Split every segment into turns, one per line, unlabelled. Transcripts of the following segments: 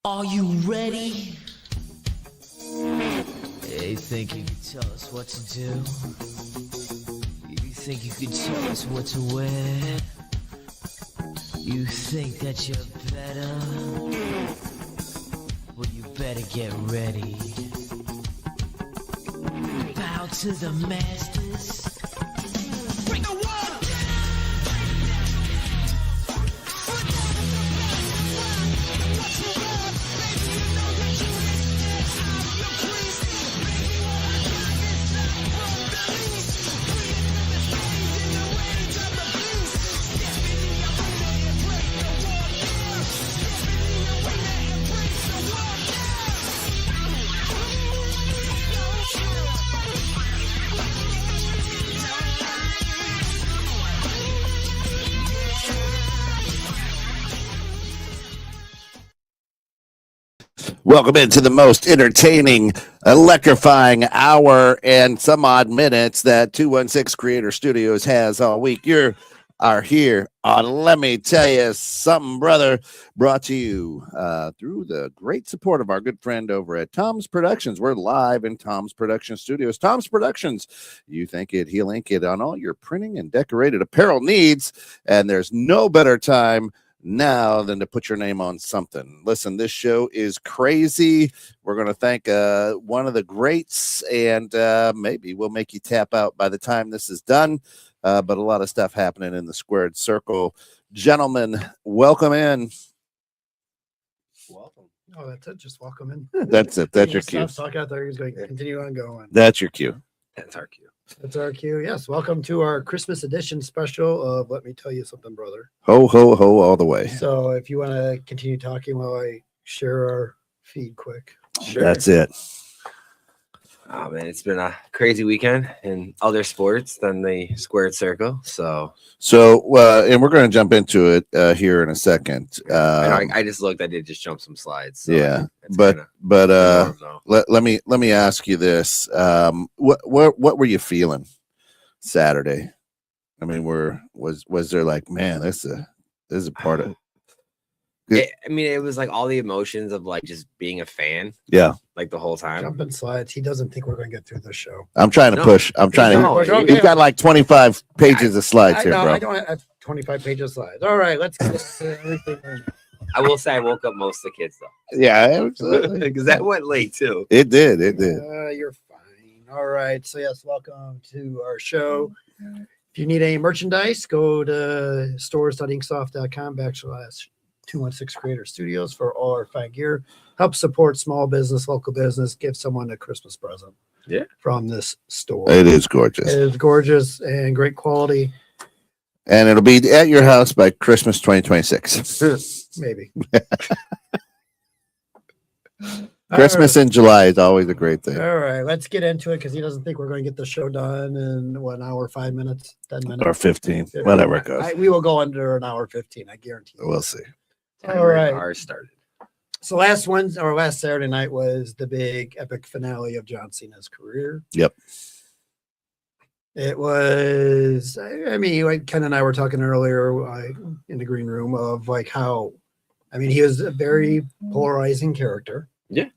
Are you ready? You think you could tell us what to do? You think you could tell us what to wear? You think that you're better? Well, you better get ready. Bow to the masters. Bring the world!
Welcome into the most entertaining, electrifying hour and some odd minutes that 216 Creator Studios has all week. You are here on Let Me Tell You Something, Brother, brought to you through the great support of our good friend over at Tom's Productions. We're live in Tom's Production Studios. Tom's Productions, you think it, he'll ink it on all your printing and decorated apparel needs, and there's no better time now than to put your name on something. Listen, this show is crazy. We're going to thank one of the greats, and maybe we'll make you tap out by the time this is done. But a lot of stuff happening in the squared circle. Gentlemen, welcome in.
Welcome. Oh, that's it. Just welcome in.
That's it. That's your cue.
Talk out there. He's going to continue on going.
That's your cue.
That's our cue.
That's our cue. Yes. Welcome to our Christmas edition special of Let Me Tell You Something, Brother.
Ho, ho, ho, all the way.
So if you want to continue talking while I share our feed quick.
Sure.
That's it.
Oh, man, it's been a crazy weekend in other sports than the squared circle. So
and we're going to jump into it here in a second.
I just looked. I did just jump some slides. So
yeah,
it's
but
kinda
let me ask you this: what were you feeling Saturday? I mean, was there like, man, this is a part of?
it was like all the emotions of like just being a fan.
Yeah,
like the whole time.
Jumping slides. He doesn't think we're going to get through this show.
I'm trying to push. I'm trying to. He's got like 25 pages of slides here, bro.
I don't have 25 pages of slides. All right, let's get to everything.
I will say I woke up most of the kids though.
Yeah,
because that went late too.
It did.
You're fine. All right. So yes, welcome to our show. If you need any merchandise, go to stores.inksoft.com/216 Creator Studios for all our fine gear. Help support small business, local business. Give someone a Christmas present.
Yeah,
from this store.
It is gorgeous.
It is gorgeous and great quality.
And it'll be at your house by Christmas 2026.
Maybe.
Christmas in July is always a great thing.
All right, let's get into it because he doesn't think we're going to get the show done in 1 hour, 5 minutes, 10 minutes,
or 15, whatever it goes.
We will go under an hour 15. I guarantee you.
We'll see.
All right.
Ours started.
So last Saturday night was the big epic finale of John Cena's career.
Yep.
It was, I mean, like Ken and I were talking earlier in the green room of like how, I mean, he was a very polarizing character.
Yeah.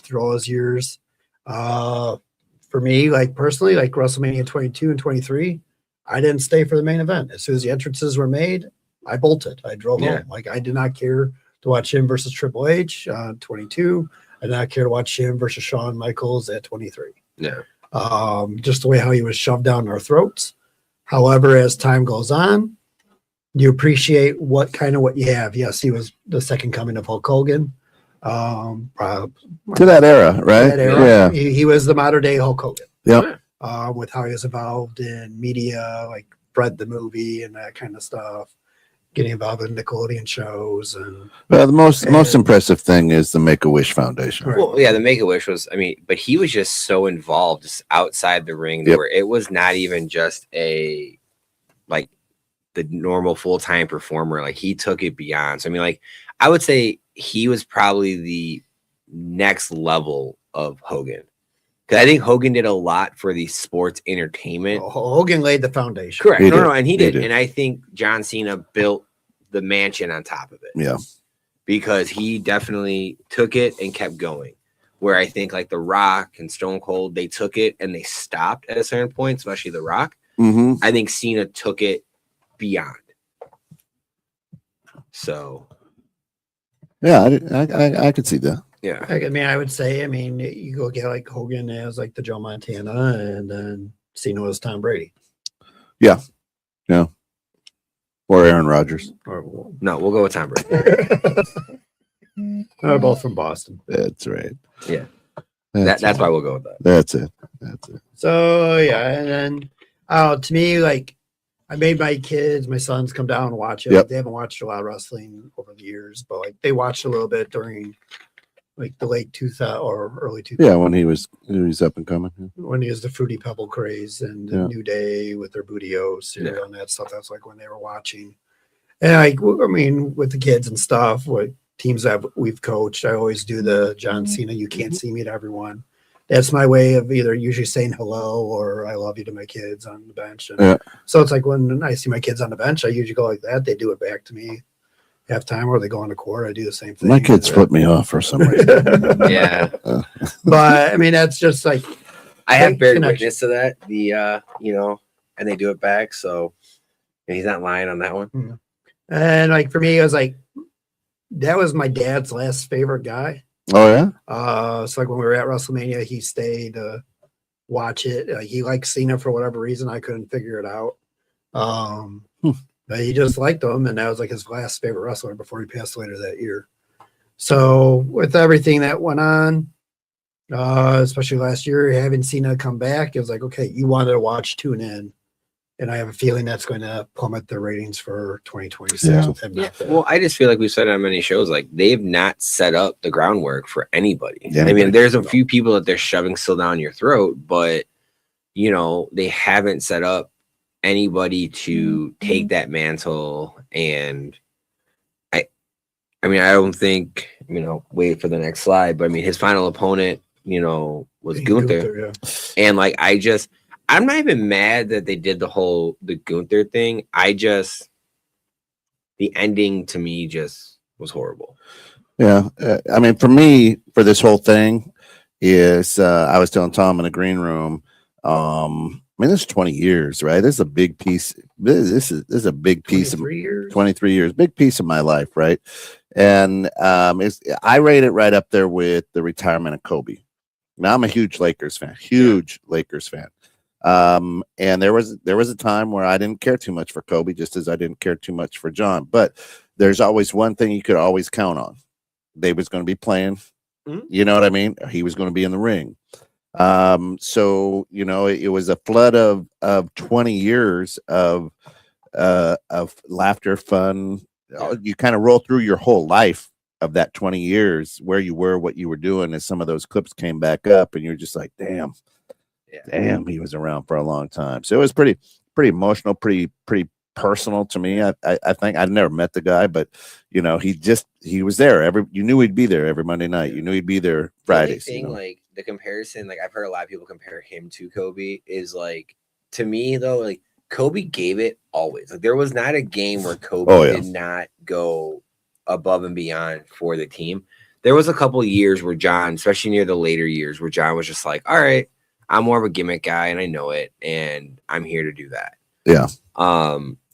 Through all his years. For me, like personally, like WrestleMania 22 and 23, I didn't stay for the main event. As soon as the entrances were made, I bolted. I drove home. Like I did not care to watch him versus Triple H on 22. I did not care to watch him versus Shawn Michaels at 23.
Yeah.
Just the way how he was shoved down our throats. However, as time goes on, you appreciate what you have. Yes, he was the second coming of Hulk Hogan.
To that era, right?
That era.
Yeah.
He was the modern day Hulk Hogan.
Yep.
With how he was involved in media, like Fred the movie and that kind of stuff. Getting involved in Nickelodeon shows and
the most impressive thing is the Make-A-Wish Foundation.
Right.
Well, yeah, the Make-A-Wish was, but he was just so involved just outside the ring where it was not even just the normal full-time performer. Like he took it beyond. So I would say he was probably the next level of Hogan. Because I think Hogan did a lot for the sports entertainment.
Hogan laid the foundation.
Correct. No, and he did. And I think John Cena built the mansion on top of it.
Yeah.
because he definitely took it and kept going. Where I think like The Rock and Stone Cold, they took it and they stopped at a certain point, especially The Rock.
Mm-hmm.
I think Cena took it beyond. So,
yeah, I could see that.
yeah.
I mean, I would say, I mean, you go get like Hogan as like the Joe Montana, and then Cena was Tom Brady.
Yeah. Or Aaron Rodgers.
Or,
No, we'll go with Tom Brady.
They're both from Boston.
That's right.
Yeah.
That's
That's why we'll go with that.
That's it.
So yeah, and then to me, like I made my kids, my sons come down and watch it.
Yep.
They haven't watched a lot of wrestling over the years, but like they watched a little bit during like the late 2000 or early 2000s.
Yeah, when he was up and coming.
When he was the Fruity Pebble craze and the
Yeah.
New Day with their Booty-O cereal and that stuff. That's like when they were watching. And like, I mean, with the kids and stuff, what teams that we've coached, I always do the John Cena, you can't see me to everyone. That's my way of either usually saying hello or I love you to my kids on the bench. And
Yeah.
so it's like when I see my kids on the bench, I usually go like that. They do it back to me halftime or they go on the court. I do the same thing.
My kids flip me off for some reason.
Yeah.
But I mean, that's just like
I have bear
connection.
witness to that. And they do it back. So he's not lying on that one.
And like for me, it was like that was my dad's last favorite guy.
Oh yeah.
So like when we were at WrestleMania, he stayed to watch it. He liked Cena for whatever reason. I couldn't figure it out. But he just liked him, and that was like his last favorite wrestler before he passed later that year. So with everything that went on, especially last year, having Cena come back, it was like, okay, you wanted to watch, tune in. And I have a feeling that's going to plummet their ratings for 2026
Yeah.
with him. not there.
Well, I just feel like we've said it on many shows, like they've not set up the groundwork for anybody.
Yeah,
I mean,
anybody.
there's a few people that they're shoving still down your throat, but they haven't set up anybody to take that mantle. And I mean, I don't think, wait for the next slide, but I mean, his final opponent, was Gunther.
Yeah.
And like, I'm not even mad that they did the Gunther thing. The ending to me just was horrible.
Yeah. I mean, for me, for this whole thing is, I was telling Tom in the green room, I mean, this is 20 years, right? This is a big piece. This is a big piece of 23 years, big piece of my life, right? And I rate it right up there with the retirement of Kobe. Now I'm a huge Lakers fan, Lakers fan. And there was a time where I didn't care too much for Kobe, just as I didn't care too much for John. But there's always one thing you could always count on: they was going to be playing.
Mhm.
You know what I mean? He was going to be in the ring. So it was a flood of 20 years of laughter, fun. You kind of roll through your whole life of that 20 years, where you were, what you were doing, as some of those clips came back up, and you're just like, damn. Damn, he was around for a long time. So it was pretty emotional, pretty personal to me. I think I'd never met the guy, but he was there. You knew he'd be there every Monday night. You knew he'd be there Fridays.
The only thing, like the comparison, like I've heard a lot of people compare him to Kobe, is like, to me though, like Kobe gave it always. Like there was not a game where Kobe did not go above and beyond for the team. There was a couple of years where John, especially near the later years, where John was just like, all right, I'm more of a gimmick guy and I know it, and I'm here to do that.
Yeah.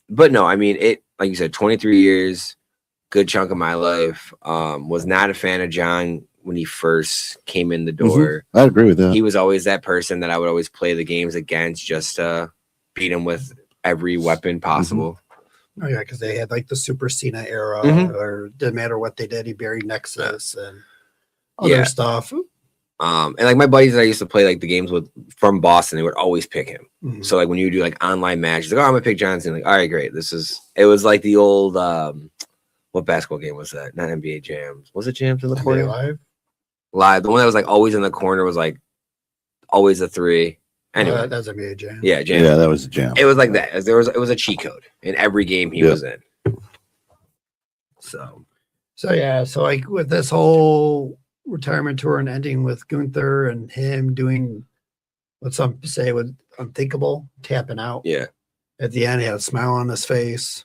But no, I mean, it, like you said, 23 years, good chunk of my life. Was not a fan of John when he first came in the door.
I agree with that.
He was always that person that I would always play the games against, just to beat him with every weapon possible.
Oh yeah, because they had like the Super Cena era, or didn't matter what they did, he buried Nexus and other stuff.
And like my buddies that I used to play like the games with from Boston, they would always pick him.
Mhm.
So like when you do like online matches, like, oh, I'm gonna pick Johnson. Like, all right, great. It was like the old what basketball game was that? Not NBA Jams. Was it Jams in the corner? Live. The one that was like always in the corner was like always a three. Anyway,
that's NBA Jam.
yeah, Jam.
Yeah, that was a jam.
It was like that. It was a cheat code in every game he was in. So
yeah, so like with this whole retirement tour and ending with Gunther and him doing what some say was unthinkable, tapping out.
yeah.
At the end, he had a smile on his face.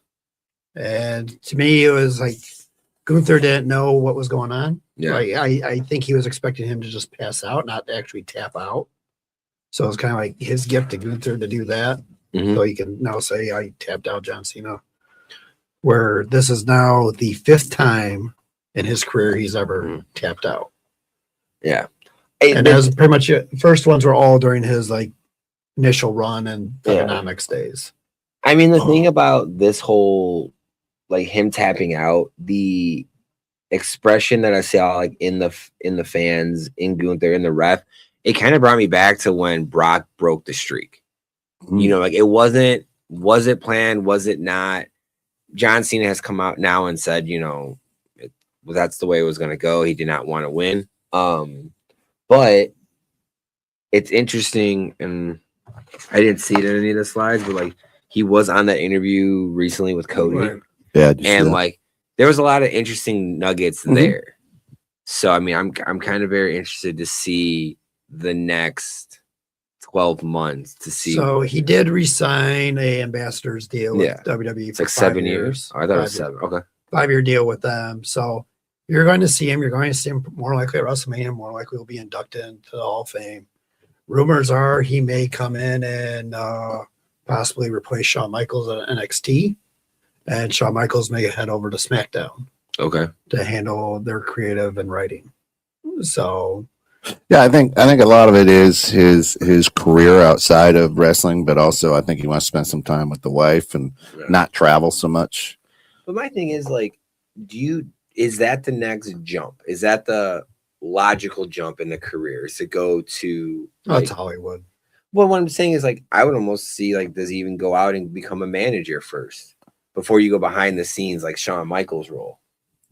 And to me, it was like Gunther didn't know what was going on.
Yeah.
Like, I think he was expecting him to just pass out, not to actually tap out. So it's kind of like his gift to Gunther to do that.
Mhm.
So he can now say, I tapped out John Cena. Where this is now the 5th time in his career he's ever tapped out.
Yeah.
And that was pretty much it. First ones were all during his like initial run and
Yeah.
economics days.
I mean, the thing about this whole, like him tapping out, the expression that I saw like in the fans, in Gunther, in the ref, it kind of brought me back to when Brock broke the streak. You know, like was it planned? Was it not? John Cena has come out now and said, you know, that's the way it was going to go. He did not want to win. But it's interesting, and I didn't see it in any of the slides, but like he was on that interview recently with Cody.
Right.
Yeah,
And like there was a lot of interesting nuggets there. So I mean, I'm kind of very interested to see the next 12 months to see.
So he did resign a ambassador's deal with WWE.
It's like 7 years. Oh, I thought it was 7. Okay.
5-year deal with them. So you're going to see him. You're going to see him more likely at WrestleMania. More likely will be inducted into the Hall of Fame. Rumors are he may come in and possibly replace Shawn Michaels at NXT, and Shawn Michaels may head over to SmackDown.
Okay.
To handle their creative and writing. So
yeah, I think a lot of it is his career outside of wrestling, but also I think he wants to spend some time with the wife and not travel so much.
But my thing is like, is that the next jump? Is that the logical jump in the career? Is to go to
that's Hollywood.
Well, what I'm saying is like I would almost see like, does he even go out and become a manager first before you go behind the scenes like Shawn Michaels' role?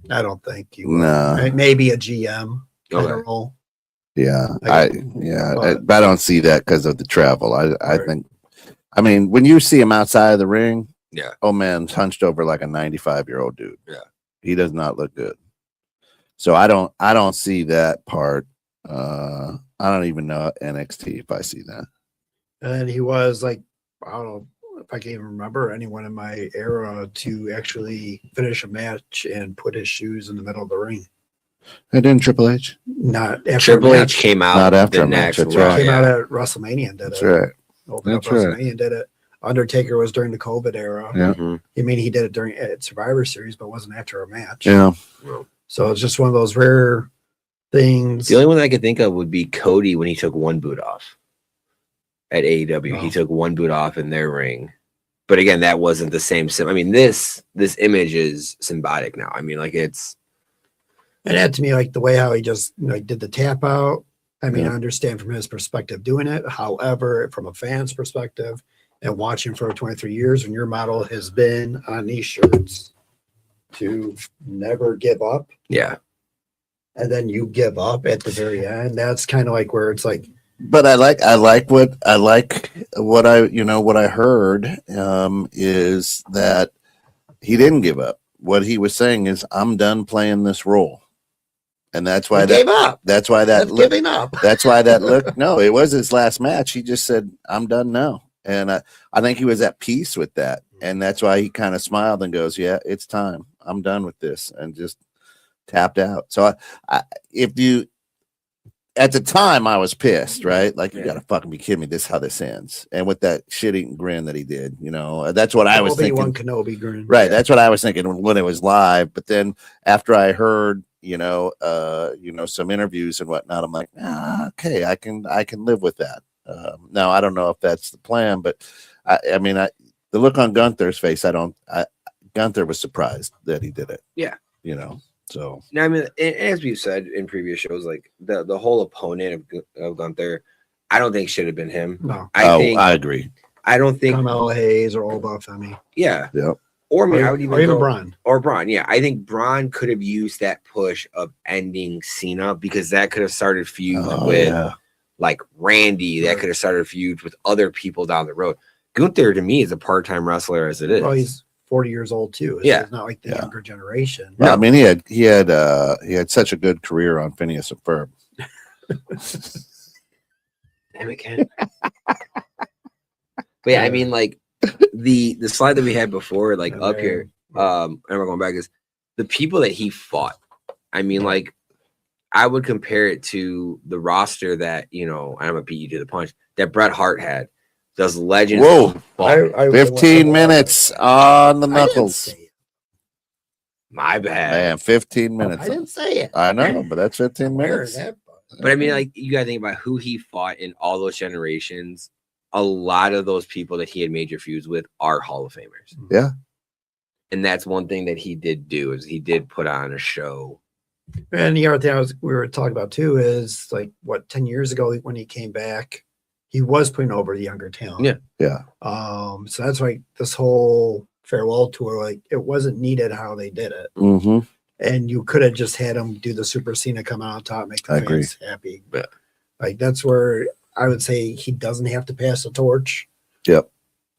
I don't think you will.
No.
Maybe a GM kind of role.
Yeah, I don't see that because of the travel. I think, I mean, when you see him outside of the ring, oh man, hunched over like a 95-year-old dude.
Yeah,
he does not look good. So I don't see that part. I don't even know NXT if I see that.
And he was like, I don't know if I can even remember anyone in my era to actually finish a match and put his shoes in the middle of the ring.
And then Triple H?
Not after
Triple H came out
not after
the
a match.
next
That's right.
Came out at WrestleMania and did
That's
it.
right.
Opened up WrestleMania and did it. Undertaker was during the COVID era.
Yeah.
I mean, he did it during Survivor Series, but wasn't after a match.
Yeah.
So it's just one of those rare things.
The only one I could think of would be Cody when he took one boot off at AEW. He took one boot off in their ring. But again, that wasn't the same. I mean, this image is symbiotic now. I mean, like it's.
And that to me, like the way how he just did the tap out. I mean, I understand from his perspective doing it. However, from a fan's perspective and watching for 23 years, when your model has been on these shirts to never give up.
Yeah.
And then you give up at the very end. That's kind of like where it's like.
But I like what I heard is that he didn't give up. What he was saying is, I'm done playing this role. And that's why
gave up.
That's why that
giving up.
That's why that look. No, it was his last match. He just said, "I'm done now," and I think he was at peace with that, and that's why he kind of smiled and goes, "Yeah, it's time. I'm done with this," and just tapped out. So, if you at the time, I was pissed, right? Like, you gotta fucking be kidding me. This is how this ends, and with that shit-eating grin that he did, that's what I was thinking.
Obi-Wan Kenobi grin,
right? Yeah. That's what I was thinking when it was live. But then after I heard. Some interviews and whatnot. I'm like, okay, I can live with that. Now I don't know if that's the plan, but I mean, the look on Gunther's face, Gunther was surprised that he did it.
Yeah.
So.
Now, I mean, as we've said in previous shows, like the whole opponent of Gunther, I don't think should have been him.
No.
I agree.
I don't think
Carmelo Hayes or Oba Femi.
Yeah.
Yep.
Or I would even
even Braun.
Or Braun, yeah. I think Braun could have used that push of ending Cena because that could have started feuds with like Randy. That could have started feuds with other people down the road. Gunther to me is a part-time wrestler as it is.
Well, he's 40 years old too. It's not like the younger generation.
Yeah, I mean he had such a good career on Phineas and Ferb.
Damn it, Ken. But yeah, I mean, like the slide that we had before, like up here, and we're going back, is the people that he fought. I mean, like, I would compare it to the roster that, I'm gonna beat you to the punch, that Bret Hart had. Those legends.
Whoa.
Fought.
15 minutes on the knuckles.
My bad.
Man, 15 minutes.
I didn't say it.
I know, but that's 15
Where
minutes.
is that?
But I mean, like, you gotta think about who he fought in all those generations. A lot of those people that he had major feuds with are Hall of Famers.
Yeah.
And that's one thing that he did do, is he did put on a show.
And the other thing we were talking about too is, like, 10 years ago when he came back, he was putting over the younger talent.
Yeah.
Yeah.
So that's why this whole farewell tour, like, it wasn't needed how they did it.
Mm-hmm.
And you could have just had him do the Super Cena, come out on top, make the fans happy.
But
like, that's where I would say he doesn't have to pass the torch.
Yep.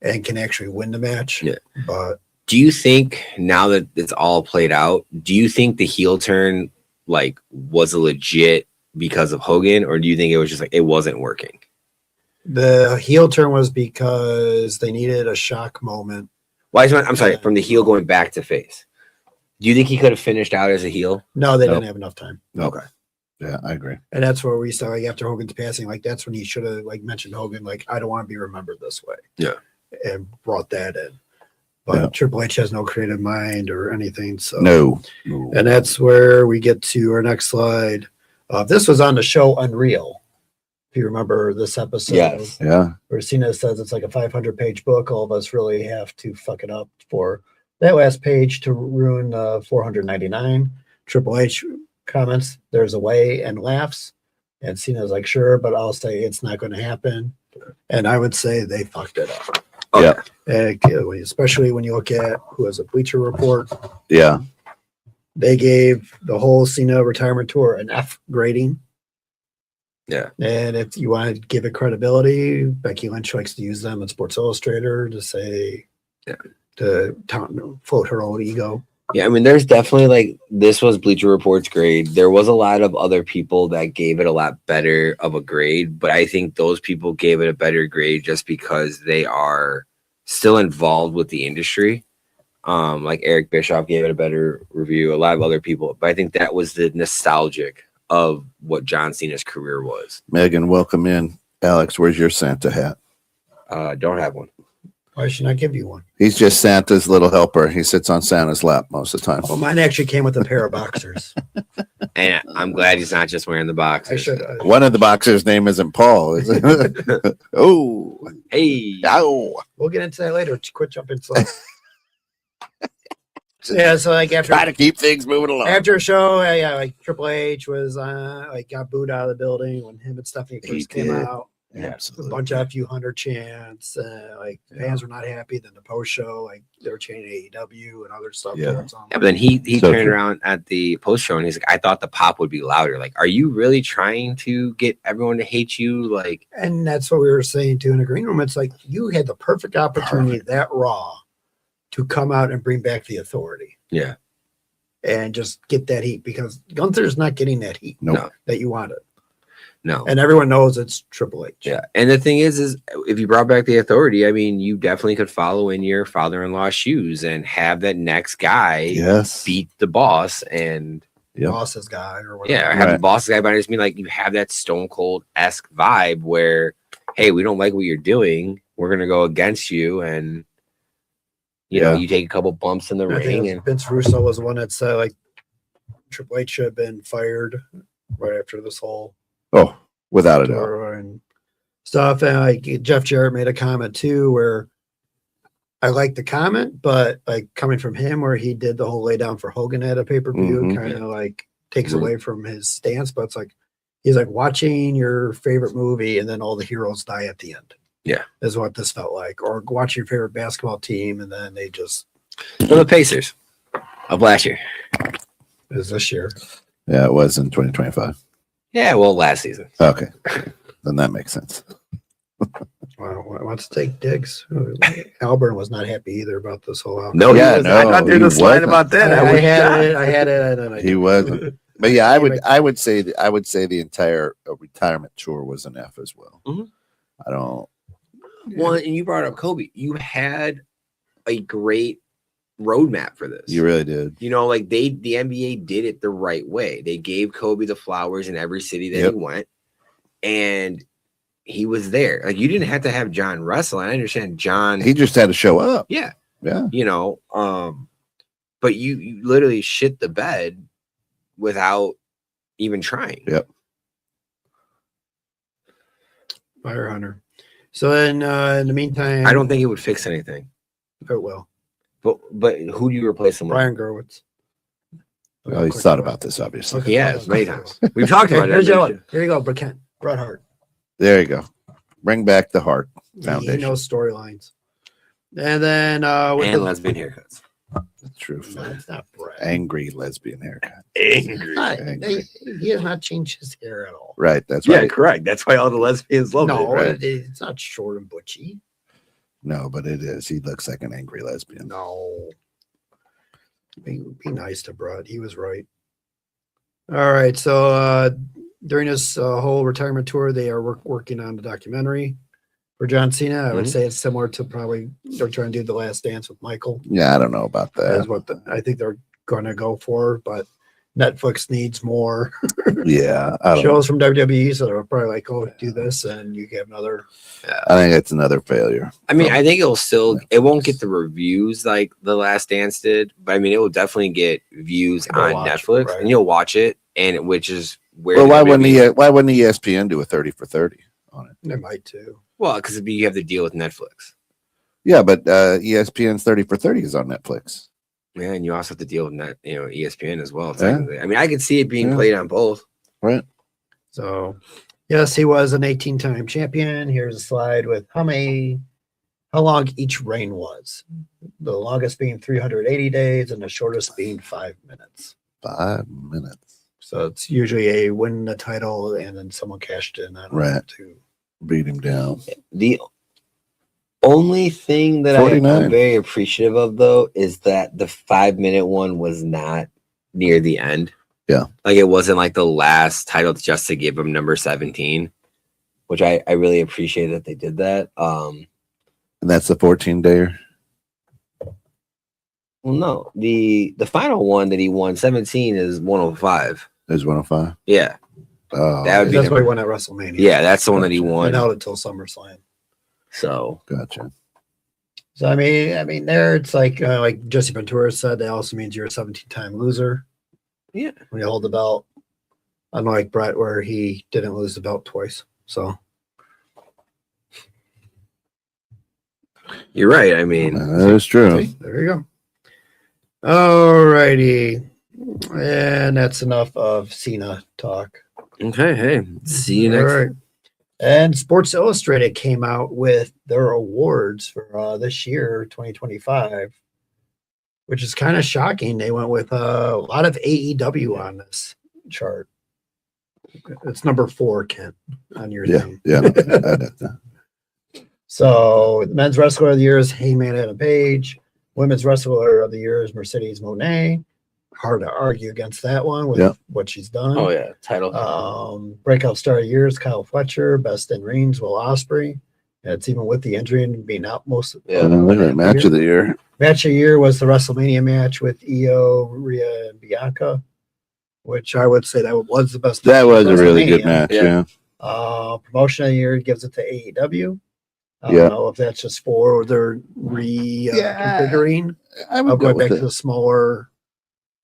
And can actually win the match.
Yeah.
But
do you think, now that it's all played out, do you think the heel turn, like, was legit because of Hogan, or do you think it was just like it wasn't working?
the heel turn was because they needed a shock moment.
Well, I'm sorry, from the heel going back to face. Do you think he could have finished out as a heel?
No, they
Nope.
didn't have enough time.
Okay.
Yeah, I agree.
And that's where we saw, like, after Hogan's passing, like, that's when he should have, like, mentioned Hogan, like, I don't want to be remembered this way.
Yeah.
And brought that in. But
Yeah.
Triple H has no creative mind or anything. So
No.
And that's where we get to our next slide. This was on the show Unreal. If you remember this episode,
Yes.
Yeah.
where Cena says it's like a 500-page book. All of us really have to fuck it up for that last page to ruin 499. Triple H comments, "There's a way," and laughs. And Cena's like, "Sure, but I'll say it's not going to happen." And I would say they fucked it up.
Yeah.
Especially when you look at who has a Bleacher Report.
Yeah.
They gave the whole Cena retirement tour an F grading.
Yeah.
And if you want to give it credibility, Becky Lynch likes to use them in Sports Illustrated to say, to float her own ego.
Yeah, I mean, there's definitely, like, this was Bleacher Report's grade. There was a lot of other people that gave it a lot better of a grade, but I think those people gave it a better grade just because they are still involved with the industry. Like Eric Bischoff gave it a better review, a lot of other people, but I think that was the nostalgic of what John Cena's career was.
Megan, welcome in. Alex, where's your Santa hat?
Don't have one.
Why should I give you one?
He's just Santa's little helper. He sits on Santa's lap most of the time.
Well, mine actually came with a pair of boxers.
And I'm glad he's not just wearing the boxers.
I should.
One of the boxers' name isn't Paul, is it? Oh.
Hey.
Ow.
We'll get into that later. Quit jumping slow. Yeah, so like after
Try to keep things moving along.
after a show, yeah, like Triple H was like got booed out of the building when him and Stephanie
He
first came
did.
out. A
Absolutely.
bunch of few hundred chants. Like fans were not happy. Then the post show, like they were chanting AEW and other stuff.
Yeah.
towards them.
Yeah, but then he
So
turned
true.
around at the post show and he's like, I thought the pop would be louder. Like, are you really trying to get everyone to hate you? Like,
And that's what we were saying too in the green room. It's like you had the perfect opportunity that Raw to come out and bring back the Authority.
yeah.
And just get that heat because Gunther's not getting that heat
Nope.
that you wanted.
No.
And everyone knows it's Triple H.
Yeah. And the thing is if you brought back the Authority, I mean, you definitely could follow in your father-in-law's shoes and have that next guy
Yes.
beat the boss and
Yep.
Boss's guy or whatever.
yeah, or have the
Right.
boss guy, but I just mean like you have that Stone Cold-esque vibe where, hey, we don't like what you're doing. We're gonna go against you, and you know,
Yeah.
you take a couple bumps in the
I think it
ring,
was
and
Vince Russo was the one that said like Triple H should have been fired right after this whole
Oh, without a doubt.
tour and stuff. And like Jeff Jarrett made a comment too, where I like the comment, but like coming from him, where he did the whole lay down for Hogan at a pay per view,
Mhm.
kind of like takes
Mhm.
away from his stance. But it's like he's like watching your favorite movie and then all the heroes die at the end.
Yeah.
Is what this felt like, or watching your favorite basketball team and then they just
well, the Pacers of last year.
is this year.
Yeah, it was in 2025.
Yeah, well, last season.
Okay. Then that makes sense.
Wow, wants to take digs. Albert was not happy either about this whole outcome.
No,
Yeah,
he was,
no,
I thought they
he
were just lying
wasn't.
about that.
I
was
had
shocked.
it. I had it. And then I
He wasn't. But yeah, I would say the entire retirement tour was an F as well.
Mhm.
I don't.
Well, and you brought up Kobe. You had a great roadmap for this.
You really did.
You know, like the NBA did it the right way. They gave Kobe the flowers in every city that he went, and he was there. Like you didn't have to have John wrestle. I understand John.
He just had to show up.
Yeah.
Yeah.
You know, but you literally shit the bed without even trying.
Yep.
Fire Hunter. So then in the meantime,
I don't think it would fix anything.
it will.
But who do you replace him with?
Brian Gerwitz.
Well, he's thought about this, obviously.
Okay.
Yeah, many times. We've talked about
Here's
it.
the other one. Here you go, Bret Hart.
There you go. Bring back the Hart
He
Foundation.
knows storylines. And then
And lesbian haircuts.
True.
That's not Bret.
Angry lesbian haircut.
Angry.
Angry.
He has not changed his hair at all.
Right. That's
Yeah,
right.
correct. That's why all the lesbians love
No,
it. Right?
it's not short and butchy.
No, but it is. He looks like an angry lesbian.
No. Be nice to Brad. He was right. All right. So during this whole retirement tour, they are working on the documentary for John Cena. I would say it's similar to probably they're trying to do The Last Dance with Michael.
Yeah, I don't know about
That's
that.
what I think they're going to go for, but Netflix needs more
Yeah, I don't know.
shows from WWE, so they're probably like, "Oh, do this," and you get another.
I think it's another failure.
I mean, I think it won't get the reviews like The Last Dance did, but I mean, it will definitely get views
People
on
watch it,
Netflix,
right.
and you'll watch it, and which is where.
Well,
the
why wouldn't
WWE
why wouldn't ESPN do a 30 for 30 on it?
They might too.
Well, because you have to deal with Netflix.
Yeah, but ESPN's 30 for 30 is on Netflix.
Yeah, and you also have to deal with ESPN as well.
Yeah.
Technically, I mean, I could see it being
Yeah.
played on both.
Right.
So, yes, he was an 18-time champion. Here's a slide with how long each reign was. The longest being 380 days and the shortest being 5 minutes.
5 minutes.
So it's usually a win the title and then someone cashed in on
Right.
it too.
Beat him down.
The only thing that
49.
I'm very appreciative of, though, is that the 5-minute one was not near the end.
Yeah.
Like it wasn't like the last title just to give him number 17, which I really appreciate that they did that.
And that's the 14-dayer.
Well, no, the final one that he won, 17, is 105.
There's 105.
Yeah.
Oh,
That would be
That's
the-
why he won at WrestleMania.
Yeah, that's the one that he
And
won.
held it till SummerSlam.
So
gotcha.
So I mean, there it's like Jesse Ventura said, that also means you're a 17-time loser.
Yeah.
When you hold the belt, unlike Brett, where he didn't lose the belt twice. So
you're right. I mean,
That is true.
see, there you go. All righty, and that's enough of Cena talk.
okay. Hey, see you
All
next.
right. And Sports Illustrated came out with their awards for this year, 2025, which is kind of shocking. They went with a lot of AEW on this chart. It's number 4, Kent, on your
Yeah.
thing.
Yeah.
So, the men's wrestler of the year is Heyman Adam Page. Women's wrestler of the year is Mercedes Moné. Hard to argue against that one with
Yeah.
what she's done.
Oh yeah, title.
Breakout star of the year is Kyle Fletcher. Best in rings, Will Ospreay. And it's even with the injury and being out most of
Yeah.
Look at that match of the year.
Match of the year was the WrestleMania match with Io, Rhea, and Bianca, which I would say that was the best.
That
match
was
of
a really good
WrestleMania.
match.
Yeah.
Yeah.
Promotion of the year gives it to AEW. I
Yeah.
don't know if that's just for their reconfiguring
I would
of
go
going
with
back
it.
to the smaller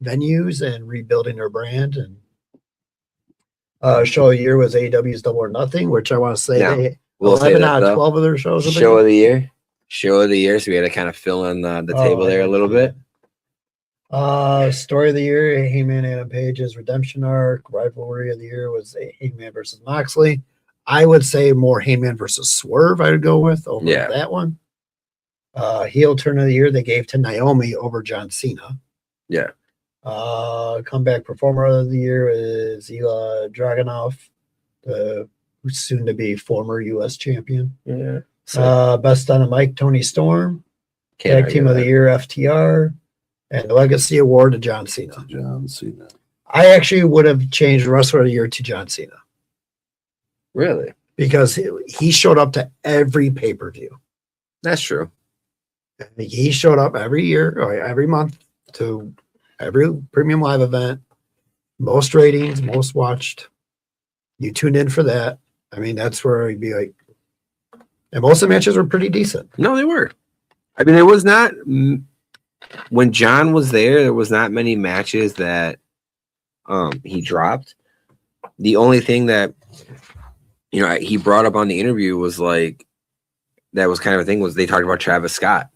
venues and rebuilding their brand. And show of the year was AEW's Double or Nothing, which I want to say
Yeah.
they
We'll say
11
that,
out of
though.
12 of their shows. have been
Show of the year. Show of the year. So we had to kind of fill in the table there a little bit.
Story of the year, Heyman Adam Page's redemption arc. Rivalry of the year was Heyman versus Moxley. I would say more Heyman versus Swerve I would go with over
Yeah.
that one. Heel turn of the year they gave to Naomi over John Cena.
Yeah.
Comeback performer of the year is Ilya Dragunov, the soon to be former U.S. champion.
Yeah. So
Best on a mic, Tony Storm.
can't
Tag team
argue
of the
that.
year, FTR. And the Legacy Award to John Cena.
John Cena.
I actually would have changed Wrestler of the Year to John Cena
Really?
because he showed up to every pay-per-view.
That's true.
He showed up every year or every month to every premium live event, most ratings, most watched. You tuned in for that. I mean, that's where he'd be like, and most of the matches were pretty decent.
No, they were. I mean, there was not when John was there was not many matches that he dropped. The only thing that he brought up on the interview was like that was kind of a thing was they talked about Travis Scott.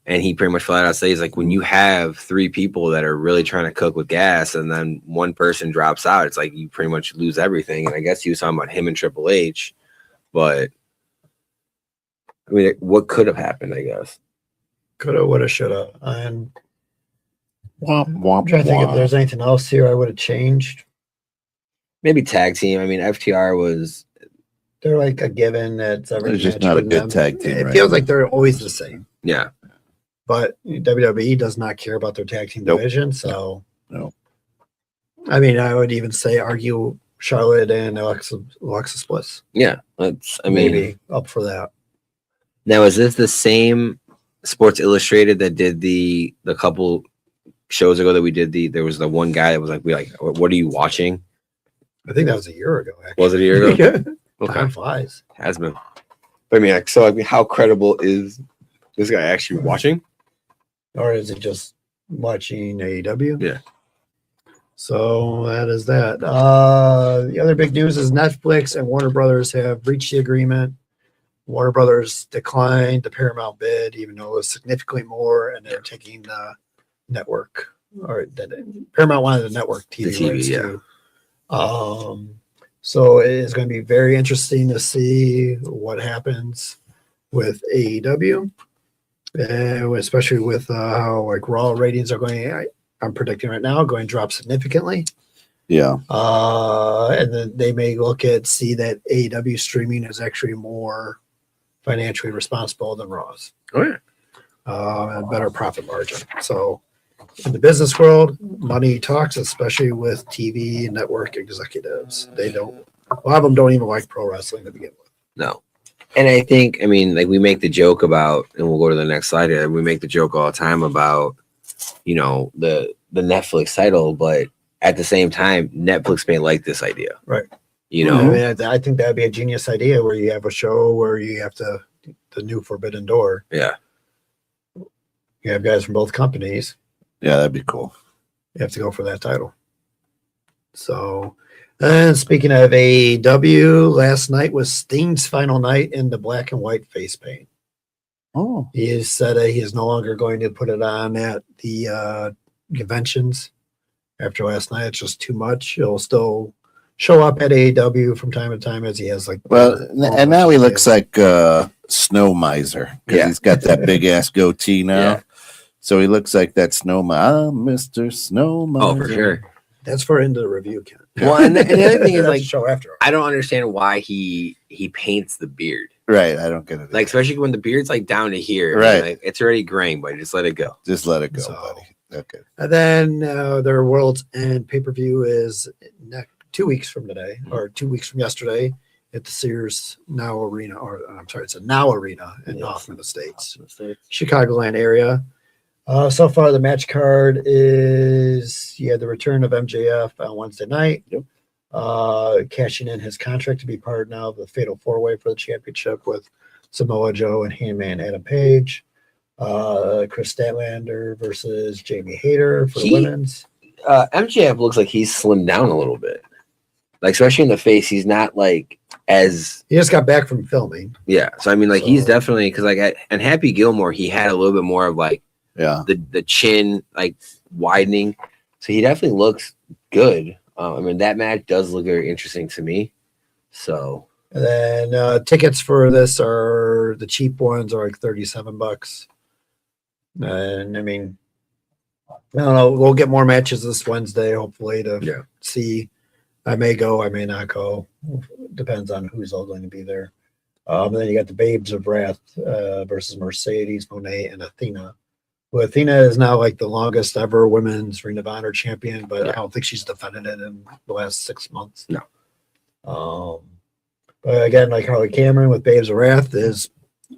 And he pretty much flat out says like when you have three people that are really trying to cook with gas and then one person drops out, it's like you pretty much lose everything. And I guess he was talking about him and Triple H, but I mean, what could have happened? I guess
could have, would have, should have. And
Womp, womp,
I'm trying to think if
womp.
there's anything else here I would have changed.
maybe tag team. I mean, FTR was
They're like a given. That's every
They're just
match
not a
with
good
them.
tag team,
It
right?
feels like they're always the same.
yeah.
But WWE does not care about their tag team
Nope.
division. So,
No.
I mean, I would even say argue Charlotte and Alexa Bliss.
Yeah. That's I mean
Maybe up for that.
now is this the same Sports Illustrated that did the couple shows ago that we did there was the one guy that was like what are you watching?
I think that was a year ago. Actually.
Was it a year ago? Okay.
Time flies.
Has been. But I mean, like, so I mean, how credible is this guy actually watching?
Or is it just watching AEW?
Yeah.
So that is that. The other big news is Netflix and Warner Brothers have reached the agreement. Warner Brothers declined the Paramount bid, even though it was significantly more, and they're taking the network. Or Paramount wanted the network TV,
The TV,
rights
yeah.
too. So it is going to be very interesting to see what happens with AEW, especially with how like Raw ratings are going. I'm predicting right now going to drop significantly.
Yeah.
And then they may see that AEW streaming is actually more financially responsible than Raw's.
Oh yeah.
And better profit margin. So in the business world, money talks, especially with TV and network executives. A lot of them don't even like pro wrestling to begin with.
No. And I think, I mean, like we make the joke about, and we'll go to the next slide here. We make the joke all the time about, the Netflix title, but at the same time, Netflix may like this idea.
Right.
You know,
I mean, I think that'd be a genius idea where you have a show where you have the new Forbidden Door.
Yeah.
You have guys from both companies.
Yeah, that'd be cool.
You have to go for that title. So, and speaking of AEW, last night was Sting's final night in the black and white face paint.
Oh.
He has said he is no longer going to put it on at the conventions after last night. It's just too much. He'll still show up at AEW from time to time as he has like.
Well, and now he looks like Snow Miser because
Yeah.
he's got that big ass goatee now.
Yeah.
So he looks like that Snow Miser, Mr. Snow Miser.
Oh, for sure.
That's for into the review, Ken.
Well, and the other thing is
That's
like,
a show after all.
I don't understand why he paints the beard.
Right, I don't get it.
Like, especially when the beard's like down to here.
Right.
Like, it's already graying, but just let it go.
Just let it go,
So-
buddy. Okay.
And then their World's End pay-per-view is 2 weeks from today, or 2 weeks from yesterday, at the Sears Now Arena, it's a Now Arena in Hoffman Estates, Chicagoland area. So far, the match card is the return of MJF on Wednesday night.
Yep.
Cashing in his contract to be part now of the Fatal 4-Way for the championship with Samoa Joe and Hangman Adam Page. Chris Statlander versus Jamie Hayter for the women's.
MJF looks like he's slimmed down a little bit. Like, especially in the face, he's not like as
He just got back from filming.
yeah. So I mean, like he's
So-
definitely because like and Happy Gilmore, he had a little bit more of like
Yeah.
the chin like widening, so he definitely looks good. I mean, that match does look very interesting to me. So
And then tickets for this are the cheap ones are like $37. And I mean, I don't know. We'll get more matches this Wednesday, hopefully, to see. I may go, I may not go. Depends on who's all going to be there. And then you got the Babes of Wrath versus Mercedes, Monet, and Athena. Well, Athena is now like the longest ever women's Ring of Honor champion, but I don't think she's defended it in the last 6 months.
No.
But again, like Harley Cameron with Babes of Wrath is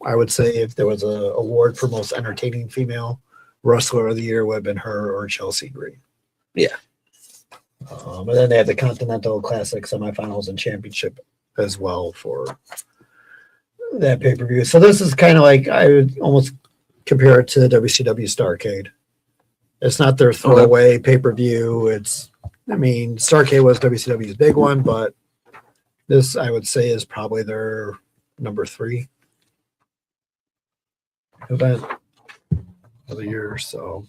I would say if there was a award for most entertaining female wrestler of the year, would have been her or Chelsea Green.
Yeah.
But then they had the Continental Classic semifinals and championship as well for that pay-per-view. So this is kind of like, I would almost compare it to WCW Starrcade. It's not their throwaway pay-per-view. Starrcade was WCW's big one, but this, I would say, is probably their number 3 event of the year. So,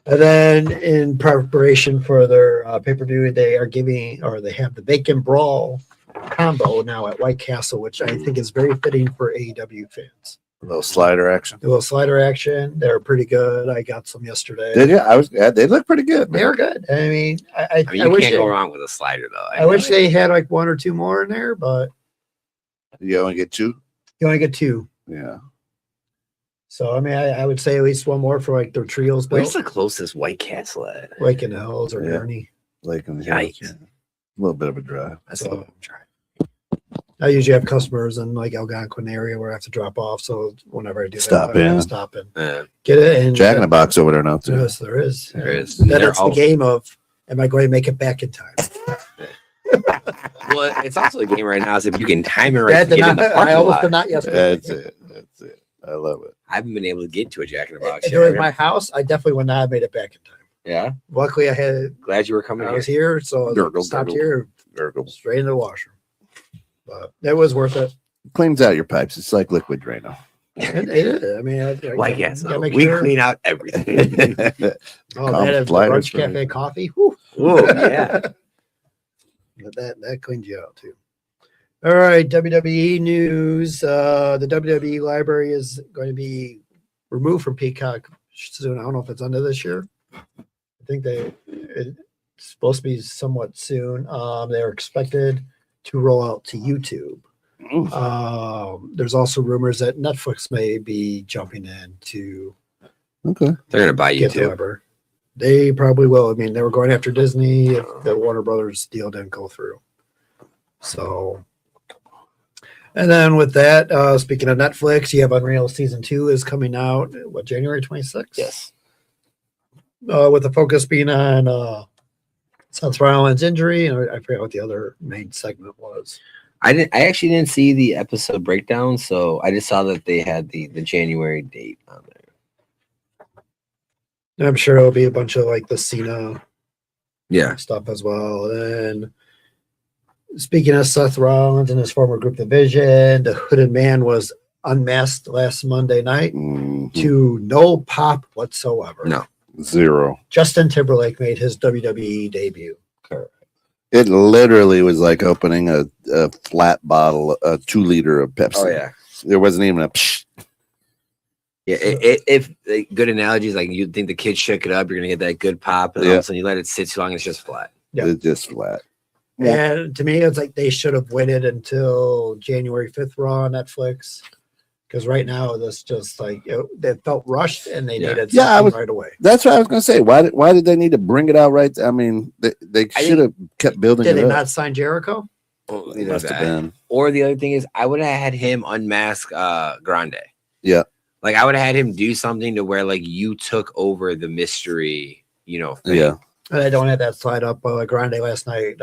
and then in preparation for their pay-per-view, they have the Bacon Brawl combo now at White Castle, which I think is very fitting for AEW fans.
A little slider action.
A little slider action. They're pretty good. I got some yesterday.
Did you? They look pretty good.
They were good. I mean,
you can't go wrong with a slider, though.
I wish they had like 1 or 2 more in there, but
you only get 2.
You only get 2.
Yeah.
So I mean, I would say at least 1 more for like their trios.
Where's the closest White Castle at?
Lake in the Hills or Gurney.
Lake in the Hills.
Yikes.
A little bit of a drive.
That's a little drive.
I usually have customers in like Algonquin area where I have to drop off. So whenever I do
Stop
that,
in.
I stop in, get it. And
Jack in the Box over there now too.
Yes, there is.
There is.
Then it's the game of, am I going to make it back in time?
Well, it's also a game right now. Is if you can time it right.
I almost did not yesterday.
That's it. I love it.
I haven't been able to get to a Jack in the Box.
If it was my house, I definitely would not have made it back in time.
Yeah.
Luckily, I had.
Glad you were coming.
I was here, so I stopped here, straight into the washroom. But it was worth it.
Cleans out your pipes. It's like liquid Drano.
It is. I mean,
like yes, we clean out everything.
Oh, that is Brunch Cafe coffee. Whew.
Oh yeah.
That cleans you out too. All right, WWE news. The WWE library is going to be removed from Peacock soon. I don't know if it's under this year. I think it's supposed to be somewhat soon. They're expected to roll out to YouTube. There's also rumors that Netflix may be jumping in to.
Okay,
they're going to buy YouTube.
They probably will. I mean, they were going after Disney if the Warner Brothers deal didn't go through. So, and then with that, speaking of Netflix, you have Unreal Season 2 is coming out, January 26th?
Yes.
With the focus being on Seth Rollins' injury, and I forgot what the other main segment was.
I actually didn't see the episode breakdown, so I just saw that they had the January date on there.
And I'm sure it'll be a bunch of like the Cena stuff as well. And speaking of Seth Rollins and his former group Division, the Hooded Man was unmasked last Monday night to no pop whatsoever.
No.
0.
Justin Timberlake made his WWE debut.
Correct.
It literally was like opening a flat bottle, a 2-liter of Pepsi.
Oh yeah.
There wasn't even a psh.
Yeah, if good analogies, like you'd think the kid shook it up, you're gonna get that good pop, and all of a sudden you let it sit too long, it's just flat.
Yeah.
It's just flat.
And to me, it's like they should have waited until January 5th Raw on Netflix. Because right now, this just like they felt rushed and they needed something right away.
That's what I was going to say. Why did they need to bring it out right? I mean, they should have kept building it up.
Did they not sign Jericho?
Oh,
must have been.
Or the other thing is, I would have had him unmask Grande.
Yeah.
Like I would have had him do something to where like you took over the mystery, thing.
Yeah.
And I don't have that slide up. Grande last night,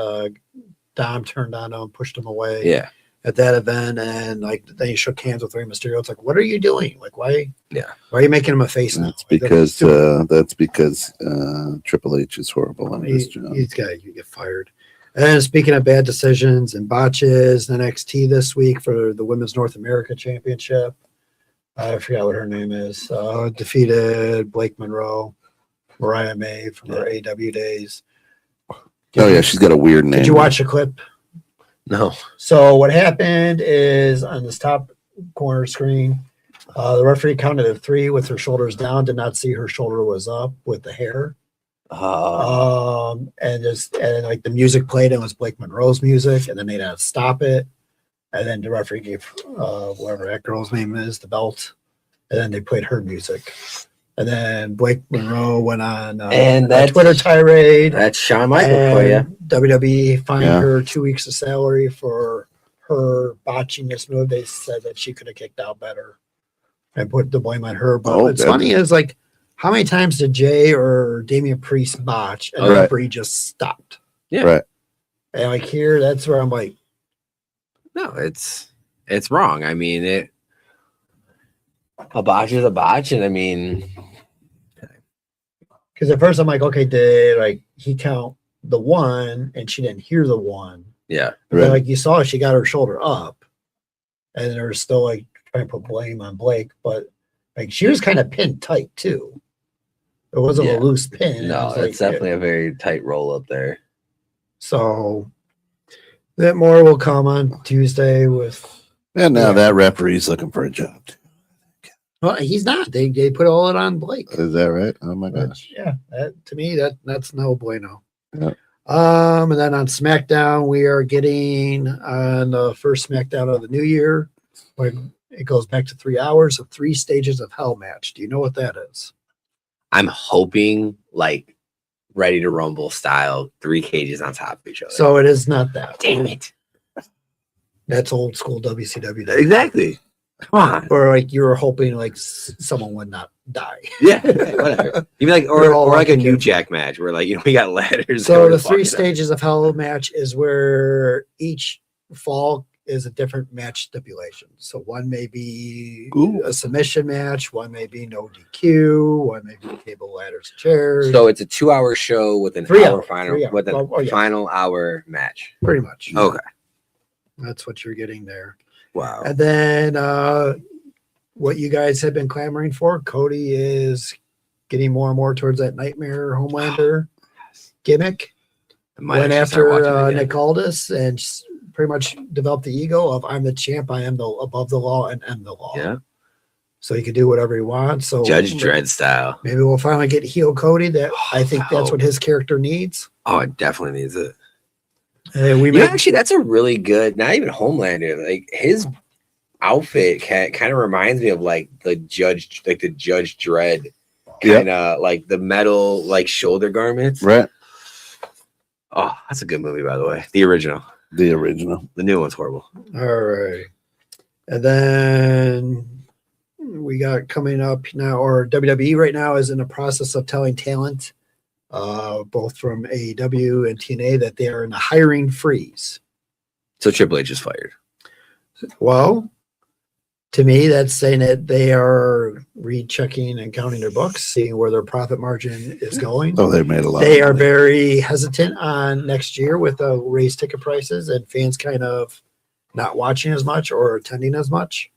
Dom turned on him, pushed him away.
Yeah.
At that event, and like then he shook hands with Rey Mysterio. It's like, what are you doing? Like, why?
Yeah.
Why are you making him a face now?
That's because Triple H is horrible on this job.
He's got to get fired. And speaking of bad decisions and botches, NXT this week for the Women's North America Championship. I forgot what her name is. Defeated Blake Monroe, Mariah May from her AW days.
Oh yeah, she's got a weird name.
Did you watch the clip?
No.
So what happened is on this top corner screen, the referee counted to 3 with her shoulders down. Did not see her shoulder was up with the hair. And like the music played, and it was Blake Monroe's music, and then they had to stop it. And then the referee gave whatever that girl's name is the belt, and then they played her music. And then Blake Monroe went on
and
a Twitter tirade.
That's Shawn Michaels for you.
WWE fined her 2 weeks of salary for her botching this move. They said that she could have kicked out better and put the blame on her. But
Oh,
what's funny is like, how many times did Jay or Damian Priest botch and the
Right.
referee just stopped?
Yeah.
Right.
And like here, that's where I'm like,
No, it's wrong. I mean, a botch is a botch, and I mean,
because at first I'm like, okay, did like he count the one and she didn't hear the one?
yeah,
But then,
Right.
like you saw, she got her shoulder up, and they were still like trying to put blame on Blake, but like she was kind of pinned tight too. It wasn't
Yeah.
a loose pin. It
no,
was, like,
it's definitely a very tight roll up there.
So that more will come on Tuesday with.
And now
Yeah.
that referee's looking for a job.
Well, he's not. They put all it on Blake.
Is that right? Oh my gosh.
Which, yeah, to me that's no bueno.
Yeah.
And then on SmackDown, we are getting on the first SmackDown of the new year. When it goes back to 3 hours of 3 stages of hell match. Do you know what that is?
I'm hoping like Ready to Rumble style, 3 cages on top of each other.
So it is not that.
damn it,
That's old school WCW.
exactly. Come on,
Or like you were hoping like someone would not die.
yeah, whatever. You mean like
They're all
or like a
lucky
New
to-
Jack match where like we got ladders.
So
going
the
to
3
fucking-
stages of hell match is where each fall is a different match stipulation. So one may be
Ooh.
a submission match, one may be no DQ, one may be table, ladders, chairs.
So it's a 2-hour show with an
3
hour
hour,
final
3 hour.
with a
Oh, yeah.
final hour match.
Pretty much.
Okay.
That's what you're getting there.
Wow.
And then what you guys have been clamoring for, Cody is getting more and more towards that Nightmare Homelander gimmick.
I might
Went
actually start
after
watching it again.
Nick Aldis and pretty much developed the ego of I'm the champ, I am the above the law and am the law.
Yeah.
So he can do whatever he wants. So
Judge Dredd style.
maybe we'll finally get heel Cody. That I think that's
Oh.
what his character needs.
Oh, it definitely needs it.
And we
Yeah,
may
actually, that's a really good. Not even Homelander. Like his outfit kind of reminds me of like the Judge Dredd, kind of like the metal like shoulder garments.
Right.
Oh, that's a good movie, by the way. The original.
The original.
The new one's horrible.
all right. And then we got coming up now, or WWE right now is in the process of telling talent, both from AEW and TNA, that they are in a hiring freeze.
So Triple H is fired.
Well, to me, that's saying that they are rechecking and counting their books, seeing where their profit margin is going.
Oh, they made a lot.
They
of
are
money.
very hesitant on next year with the raised ticket prices and fans kind of not watching as much or attending as much.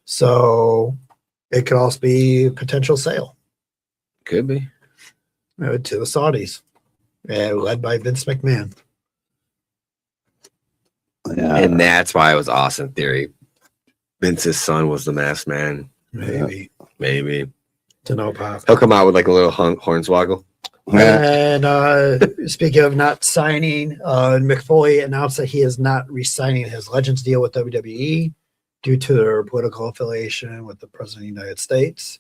So it could also be a potential sale
Could be.
to the Saudis, led by Vince McMahon.
Yeah.
And that's why it was Austin Theory. Vince's son was the masked man.
Maybe
Maybe.
to no pop.
He'll come out with like a little hornswoggle.
Yeah.
And speaking of not signing, Mick Foley announced that he is not re-signing his Legends deal with WWE due to their political affiliation with the President of the United States.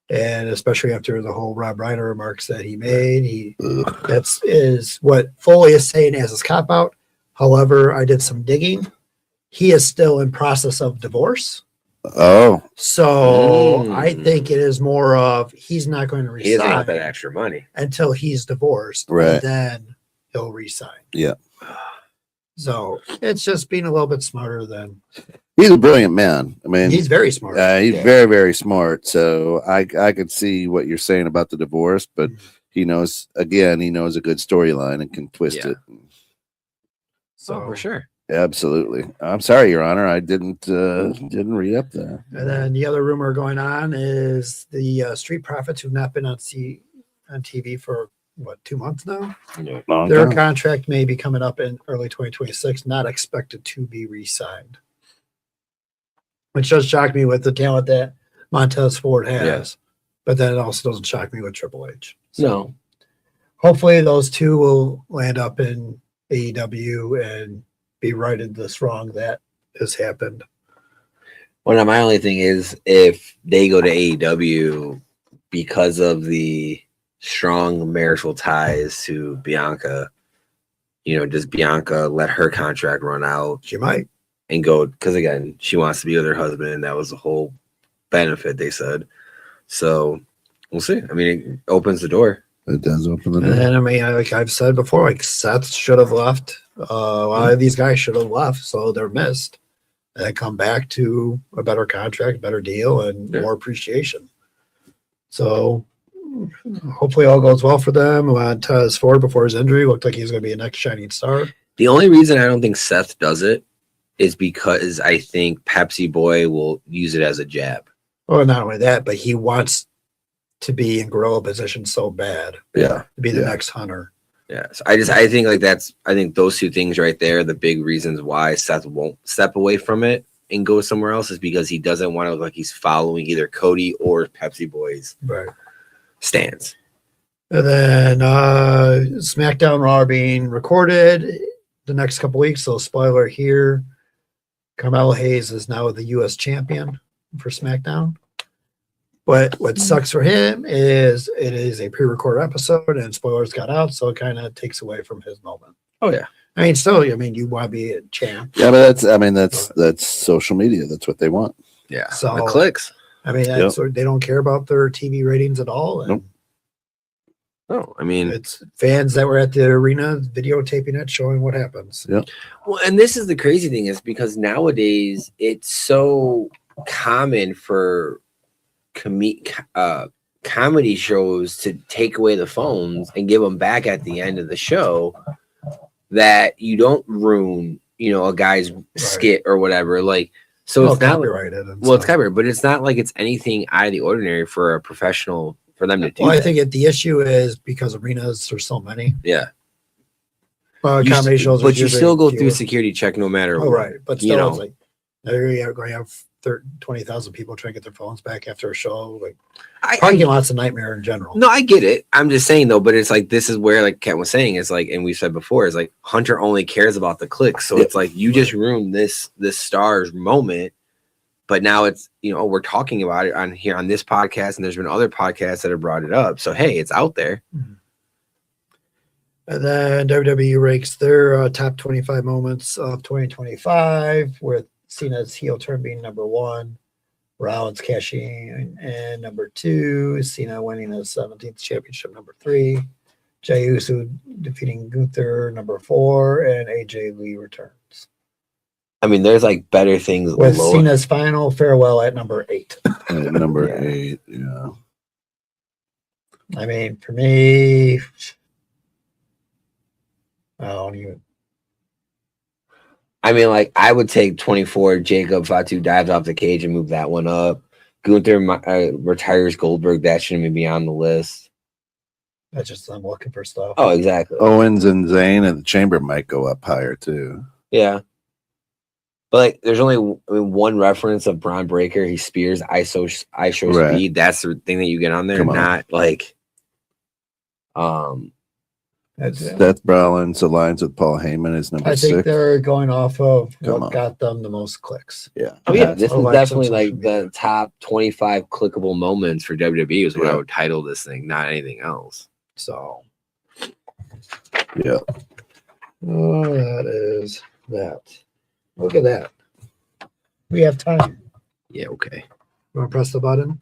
And especially after the whole Rob Reiner remarks that he made,
Ugh.
that's is what Foley is saying as his cop out. However, I did some digging. He is still in process of divorce.
Oh,
So I think it is more of he's not going to
He doesn't want that
resign
extra money.
until he's divorced.
Right.
And then he'll resign.
Yeah.
So it's just being a little bit smarter than
he's a brilliant man. I mean,
he's very smart.
he's
Yeah.
very, very smart. So I could see what you're saying about the divorce, but he knows a good storyline and can twist
Yeah.
it.
So
For sure.
Absolutely. I'm sorry, Your Honor. I didn't read up there.
And then the other rumor going on is the Street Profits who've not been on TV for 2 months now.
Long
Their
time.
contract may be coming up in early 2026, not expected to be re-signed. Which does shock me with the talent that Montez Ford has.
Yeah.
But then it also doesn't shock me with Triple H.
No.
Hopefully those two will land up in AEW and be righted this wrong that has happened.
Well, now my only thing is if they go to AEW because of the strong marital ties to Bianca, does Bianca let her contract run out
She might.
and go, because again, she wants to be with her husband, and that was the whole benefit, they said. So we'll see. I mean, it opens the door.
It does open the door.
And I mean, like I've said before, like Seth should have left. A lot of these guys should have left, so they're missed. And come back to a better contract, better deal, and more appreciation. So hopefully all goes well for them. Montez Ford, before his injury, looked like he was going to be a next shining star.
The only reason I don't think Seth does it is because I think Pepsi Boy will use it as a jab.
Well, not only that, but he wants to be in gorilla position so bad.
Yeah.
To be the next Hunter.
Yeah. So I think like I think those two things right there are the big reasons why Seth won't step away from it and go somewhere else, is because he doesn't want to look like he's following either Cody or Pepsi Boy's stance.
And then SmackDown Raw are being recorded the next couple weeks. So spoiler here, Carmelo Hayes is now the U.S. champion for SmackDown. But what sucks for him is it is a pre-recorded episode and spoilers got out, so it kind of takes away from his moment.
Oh yeah.
I mean, still, you want to be a champ.
Yeah, but that's social media. That's what they want.
Yeah.
So
the clicks.
I mean, that's they don't care about their TV ratings at all. And
Nope.
No, I mean,
it's fans that were at the arena videotaping it, showing what happens.
Yeah.
well, and this is the crazy thing, is because nowadays it's so common for comedy shows to take away the phones and give them back at the end of the show, that you don't ruin, a guy's skit or whatever. Like, so it's not
copyrighted.
It's copyrighted, but it's not like it's anything out of the ordinary for a professional, for them to do.
Well, I think the issue is because arenas, there's so many.
Yeah.
Comedy shows,
but you still go through security check no matter what.
Right. But still, it's like, you're going to have 20,000 people trying to get their phones back after a show. Like, parking lot's a nightmare in general.
No, I get it. I'm just saying though, but it's like, this is where, like Ken was saying, it's like, and we said before, it's like Hunter only cares about the clicks. So it's like, you just ruined this star's moment. But now it's, we're talking about it on here on this podcast, and there's been other podcasts that have brought it up. So hey, it's out there.
Mm-hmm. And then WWE ranks their top 25 moments of 2025, with Cena's heel turn being number 1, Rollins cashing in number 2, Cena winning his 17th championship number 3, Jey Uso defeating Gunther number 4, and AJ Lee returns.
I mean, there's like better things.
With Cena's final farewell at number 8.
At number 8, yeah.
I mean, for me, I don't even.
I mean, like, I would take 24. Jacob Fatu dives off the cage and move that one up. Gunther retires Goldberg. That shouldn't even be on the list.
That's just I'm looking for stuff.
Oh, exactly.
Owens and Zayn and the Chamber might go up higher too.
Yeah. But like, there's only one reference of Braun Breaker. He spears ISO speed. That's the thing that you get on there. Not like,
Seth Rollins aligns with Paul Heyman is number 6.
I think they're going off of what got them the most clicks.
Yeah.
Oh yeah, this is definitely like the top 25 clickable moments for WWE is what I would title this thing, not anything else.
So,
yeah.
Oh, that is that. Look at that. We have time.
Yeah. Okay.
You want to press the button?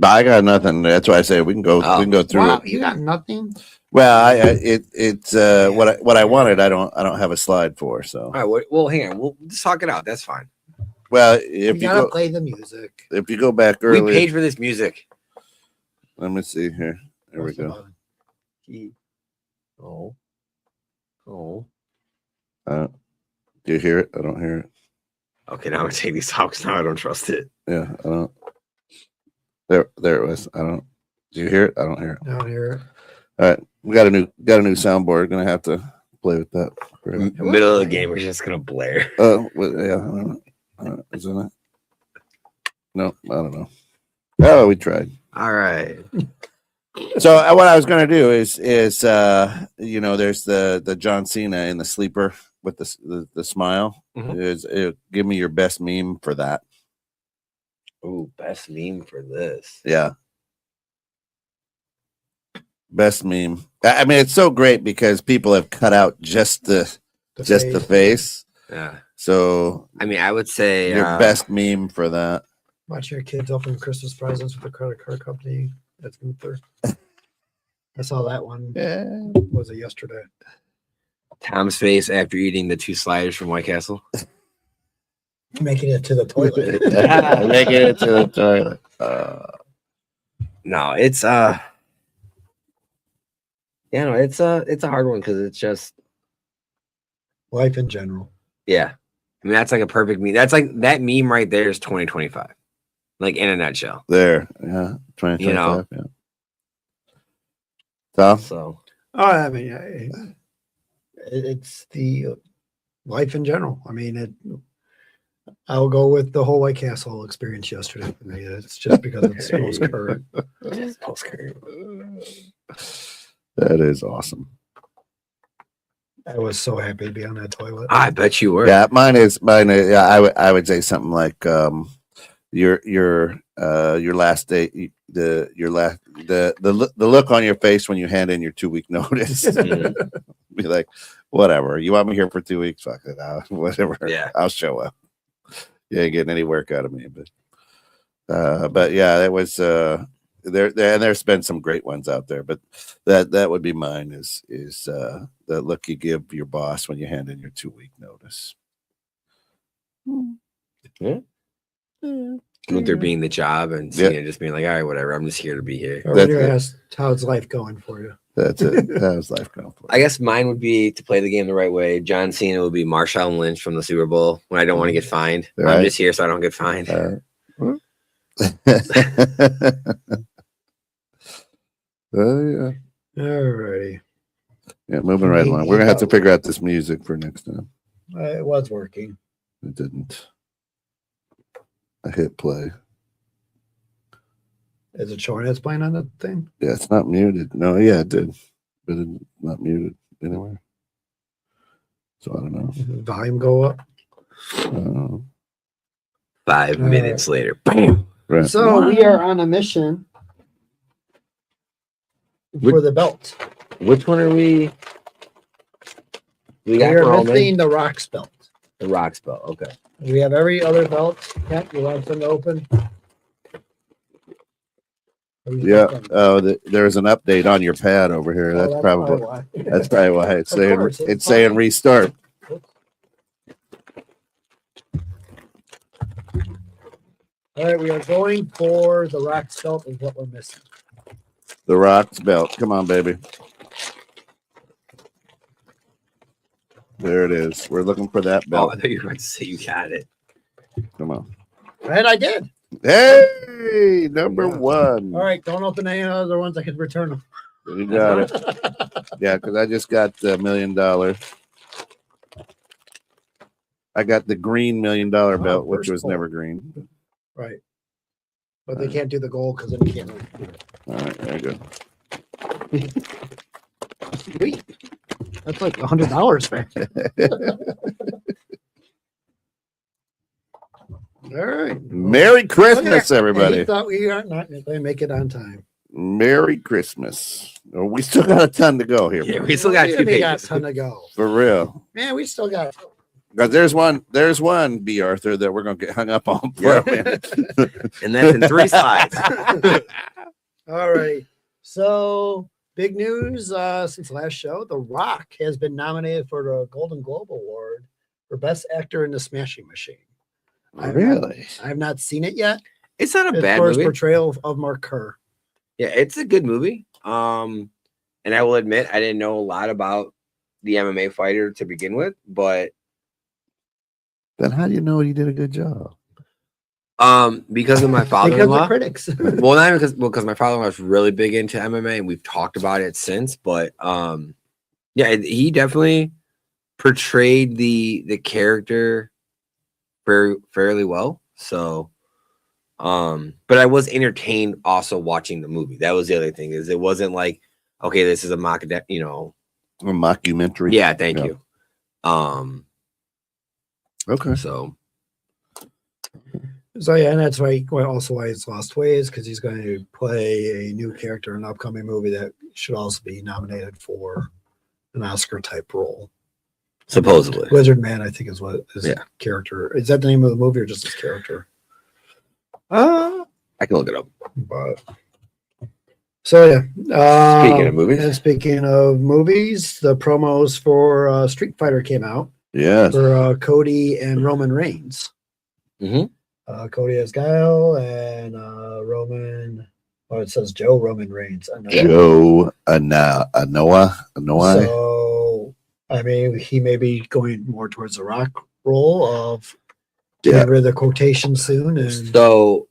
I got nothing. That's why I say we can go. We can go through it.
You got nothing.
Well, it's what I wanted. I don't have a slide for. So.
All right. Well, hang on. We'll just talk it out. That's fine.
Well, if you
gotta play the music.
If you go back early,
we paid for this music.
Let me see here. There we go. Do you hear it? I don't hear it.
Okay, now I'm gonna take these off because now I don't trust it.
Yeah, I don't. There it was. I don't. Do you hear it? I don't hear it.
I don't hear it.
All right, we got a new soundboard. Gonna have to play with that.
Middle of the game, we're just gonna blare.
Oh, yeah. I don't know. Isn't it? No, I don't know. Oh, we tried.
All right.
So what I was gonna do is there's the John Cena in the sleeper with the smile.
Mm-hmm.
Give me your best meme for that.
Ooh, best meme for this.
Yeah. Best meme. I mean, it's so great because people have cut out just the face.
Yeah.
So
I mean, I would say
your best meme for that.
Watch your kids open Christmas presents with a credit card company. That's Luther. I saw that one.
Yeah.
Was it yesterday?
Tom's face after eating the 2 sliders from White Castle.
Making it to the toilet.
Making it to the toilet.
No, it's yeah, no, it's a hard one because it's just
Life in general.
yeah. I mean, that's like a perfect meme. That's like that meme right there is 2025, like in a nutshell.
There, yeah, 2025.
You know?
Yeah. Tom?
So
Oh, I mean, it's the life in general. I mean, I'll go with the whole White Castle experience yesterday. I mean, it's just because it's most current.
That is awesome.
I was so happy to be on that toilet.
I bet you were.
Yeah, mine is. Yeah, I would say something like your last day, the look on your face when you hand in your 2-week notice. Be like, whatever. You want me here for 2 weeks? Fuck it. Whatever.
Yeah,
I'll show up. You ain't getting any work out of me, but yeah, it was there's been some great ones out there, but that would be mine is the look you give your boss when you hand in your 2-week notice.
Yeah. Luther being the job and Cena just being like, all right, whatever. I'm just here to be here.
Or when you're asked, how's life going for you?
That's it. How's life going for you?
I guess mine would be to play the game the right way. John Cena would be Marshawn Lynch from the Super Bowl when I don't want to get fined.
Right.
I'm just here so I don't get fined.
Yeah.
Alrighty.
Yeah, moving right along. We're gonna have to figure out this music for next time.
It was working.
It didn't. I hit play.
Is it showing it's playing on the thing?
Yeah, it's not muted. No, yeah, it did, but it's not muted anywhere. So I don't know.
Volume go up.
5 minutes later, bam.
Right.
So we are on a mission for the belt.
Which one are we? We got
We are
Roman.
missing the Rocks belt.
The Rocks belt. Okay.
We have every other belt. Cat, you want them to open?
Yeah. There's an update on your pad over here. That's probably
why.
that's probably why it's saying
course,
it's saying restart.
All right, we are going for the Rocks belt is what we're missing.
The Rocks belt. Come on, baby. There it is. We're looking for that
Oh,
belt.
I thought you were about to say you got it.
Come on.
And I did.
Hey, number one.
All right, don't open any other ones. I can return them.
You got it. Yeah, because I just got the $1 million. I got the green $1 million belt, which was never green.
Right. But they can't do the goal because then you can't.
All right, there you go.
Sweet. That's like $100, man. All right.
Merry Christmas, everybody.
He thought we are not going to make it on time.
Merry Christmas. Oh, we still got a ton to go here.
Yeah, we still got 2
We got a
pages.
ton to go.
For real.
Man, we still got.
Because there's one B. Arthur that we're gonna get hung up on.
Yeah. And that's in 3 slides.
All right. So big news since last show. The Rock has been nominated for the Golden Globe Award for Best Actor in the Smashing Machine.
Really?
I have not seen it yet.
It's not a
It's
bad
for his
movie.
portrayal of Mark Kerr.
Yeah, it's a good movie. And I will admit I didn't know a lot about the MMA fighter to begin with, but
Then how do you know he did a good job?
because of my
Because
father-in-law.
of critics.
Well, not because my father-in-law is really big into MMA and we've talked about it since, but yeah, he definitely portrayed the character fairly well. So but I was entertained also watching the movie. That was the other thing, is it wasn't like, okay, this is a
A mockumentary.
yeah, thank
Yeah.
you.
Okay.
So
So yeah, and that's why also why he's lost ways, because he's going to play a new character in an upcoming movie that should also be nominated for an Oscar type role.
Supposedly.
Lizard Man, I think is what his
Yeah.
character. Is that the name of the movie or just his character?
I can look it up.
But so yeah.
Speaking of movies.
And speaking of movies, the promos for Street Fighter came out
Yes.
for Cody and Roman Reigns.
Mhm.
Cody as Guile and Roman. Oh, it says Joe Roman Reigns. I know.
Joe Anoa.
So I mean, he may be going more towards the Rock role of getting
Yeah.
rid of the quotation soon. And
So,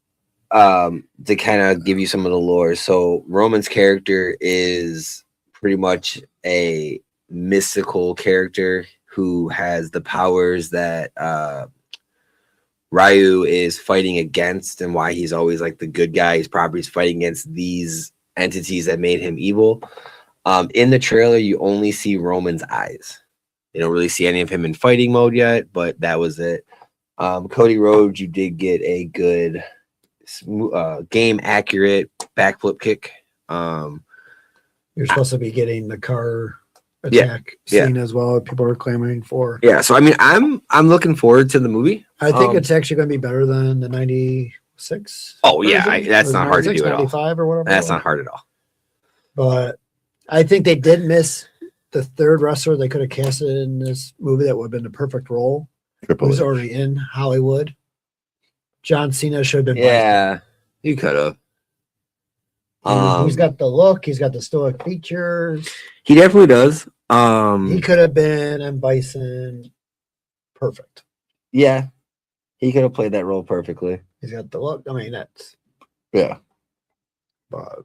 to kind of give you some of the lore, so Roman's character is pretty much a mystical character who has the powers that Ryu is fighting against, and why he's always like the good guy. He's probably fighting against these entities that made him evil. In the trailer, you only see Roman's eyes. You don't really see any of him in fighting mode yet, but that was it. Cody Rhodes, you did get a good game accurate backflip kick.
you're supposed to be getting the car
Yeah,
attack
yeah.
scene as well. People are clamoring for.
Yeah, so I mean, I'm looking forward to the movie.
I think it's actually going to be better than the 96.
Oh, yeah,
version.
that's
Or
not hard to
96,
do at all.
95 or whatever.
That's not hard at all.
But I think they did miss the third wrestler they could have casted in this movie that would have been the perfect role.
Triple
Who's
H.
already in Hollywood. John Cena should have been.
Yeah, you could have.
He's got the look. He's got the stoic features.
He definitely does.
He could have been M. Bison. Perfect.
Yeah, he could have played that role perfectly.
He's got the look. I mean, that's.
Yeah.
But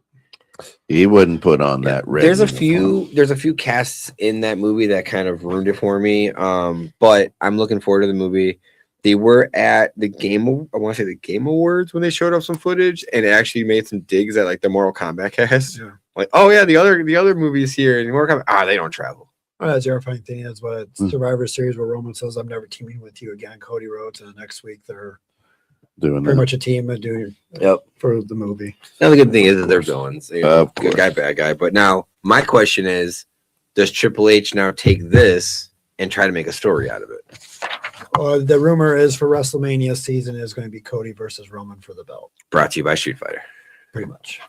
He wouldn't put on that red.
There's a
uniform.
few casts in that movie that kind of ruined it for me. But I'm looking forward to the movie. They were at the I want to say the Game Awards when they showed up some footage, and it actually made some digs at like the Mortal Kombat cast.
yeah.
Like, oh yeah, the other movies here and Mortal Kombat. They don't travel.
The terrifying thing is what Survivor Series where Roman says, "I'm never teaming with you again." Cody Rhodes, and the next week they're
Doing
pretty
that.
much a team and doing
Yep.
for the movie.
Now the good thing is that they're villains. You know,
Of
good
course.
guy, bad guy. But now my question is, does Triple H now take this and try to make a story out of it?
The rumor is for WrestleMania season is going to be Cody versus Roman for the belt,
Brought to you by Street Fighter.
pretty much.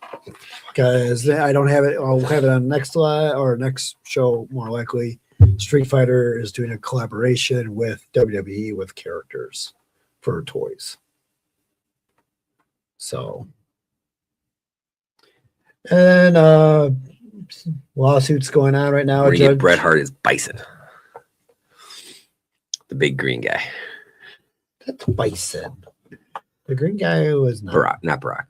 Because I don't have it. I'll have it on next next show more likely. Street Fighter is doing a collaboration with WWE with characters for toys. So, and lawsuits going on right now.
We're gonna get Bret Hart as Bison, the big green guy.
That's Bison. The green guy was not.
Barack, not Barack.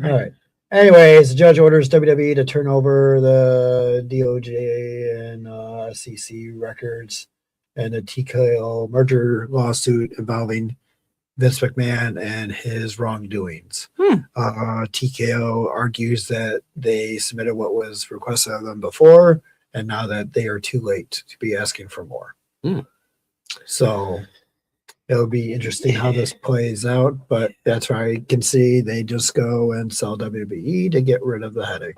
All right. Anyways, the judge orders WWE to turn over the DOJ and SEC records and the TKO merger lawsuit involving Vince McMahon and his wrongdoings. TKO argues that they submitted what was requested of them before, and now that they are too late to be asking for more. So it'll be interesting how this plays out, but that's where I can see they just go and sell WWE to get rid of the headache.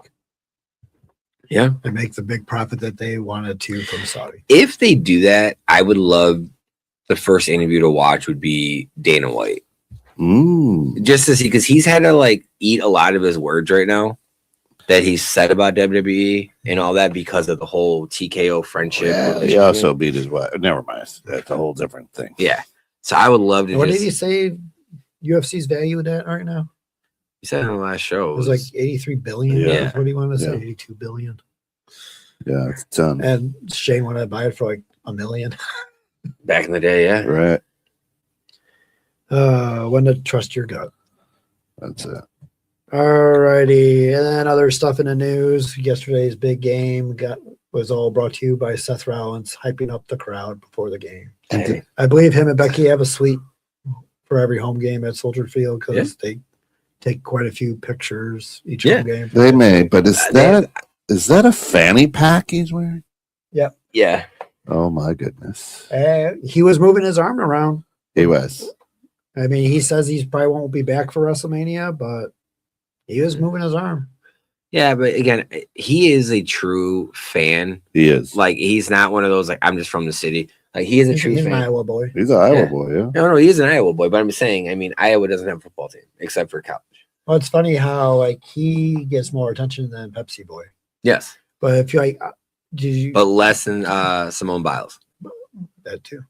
Yeah.
And make the big profit that they wanted to from Saudi.
If they do that, I would love the first interview to watch would be Dana White. Just to see, because he's had to like eat a lot of his words right now that he's said about WWE and all that because of the whole TKO friendship.
Yeah, he also beat his wife. Never mind. That's a whole different thing.
Yeah. So I would love to.
What did he say UFC's valued at right now?
He said in the last show.
It was like 83 billion.
Yeah.
What do you want to say?
Yeah.
82 billion.
Yeah, it's done.
And Shane wanted to buy it for like $1 million.
Back in the day, yeah.
Right.
When to trust your gut.
That's it.
Alrighty, and then other stuff in the news. Yesterday's big game was all brought to you by Seth Rollins hyping up the crowd before the game.
Hey.
I believe him and Becky have a suite for every home game at Soldier Field because they take quite a few pictures each home game.
They may, but is that a fanny pack he's wearing?
Yep.
Yeah.
Oh my goodness.
He was moving his arm around.
He was.
I mean, he says he probably won't be back for WrestleMania, but he was moving his arm.
Yeah, but again, he is a true fan.
He is.
Like he's not one of those like I'm just from the city. Like he is a true
He's
fan.
an Iowa boy.
He's an Iowa
Yeah.
boy, yeah.
No, he is an Iowa boy. But I'm saying, I mean, Iowa doesn't have a football team except for college.
Well, it's funny how like he gets more attention than Pepsi boy.
Yes,
But if you like, did you
but less than Simone Biles
that too?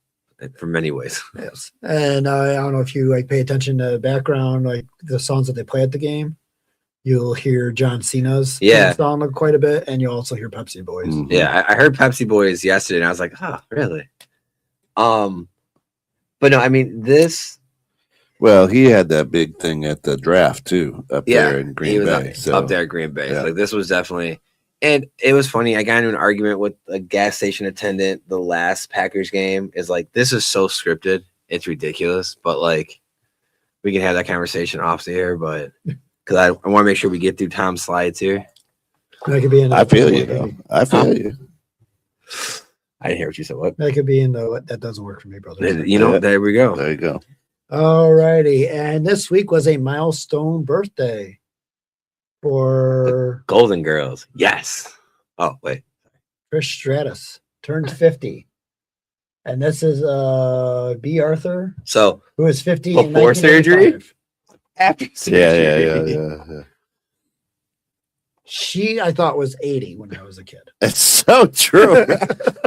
for many ways.
Yes. And I don't know if you like pay attention to the background, like the songs that they play at the game. You'll hear John Cena's theme song quite a bit, and you'll also hear Pepsi Boys.
Mhm.
Yeah, I heard Pepsi Boys yesterday, and I was like, oh, really? But no, I mean this.
Well, he had that big thing at the draft too, up there in
he
Green
was
Bay.
up there at Green Bay.
Yeah.
Like this was definitely, and it was funny. I got into an argument with a gas station attendant. The last Packers game is like this is so scripted, it's ridiculous. But like, we can have that conversation off the air. But because I want to make sure we get through Tom's slides here.
That could be in.
I feel you, though. I feel you.
I didn't hear what you said. What?
That could be in the. That doesn't work for me, brother.
You know, there we go.
There you go.
All righty, and this week was a milestone birthday for
Golden Girls. Yes. Oh wait.
Trish Stratus. Turned 50, and this is B. Arthur,
So
who is 50 in
Before surgery?
1985.
after
Yeah.
She, I thought, was 80 when I was a kid.
It's so true.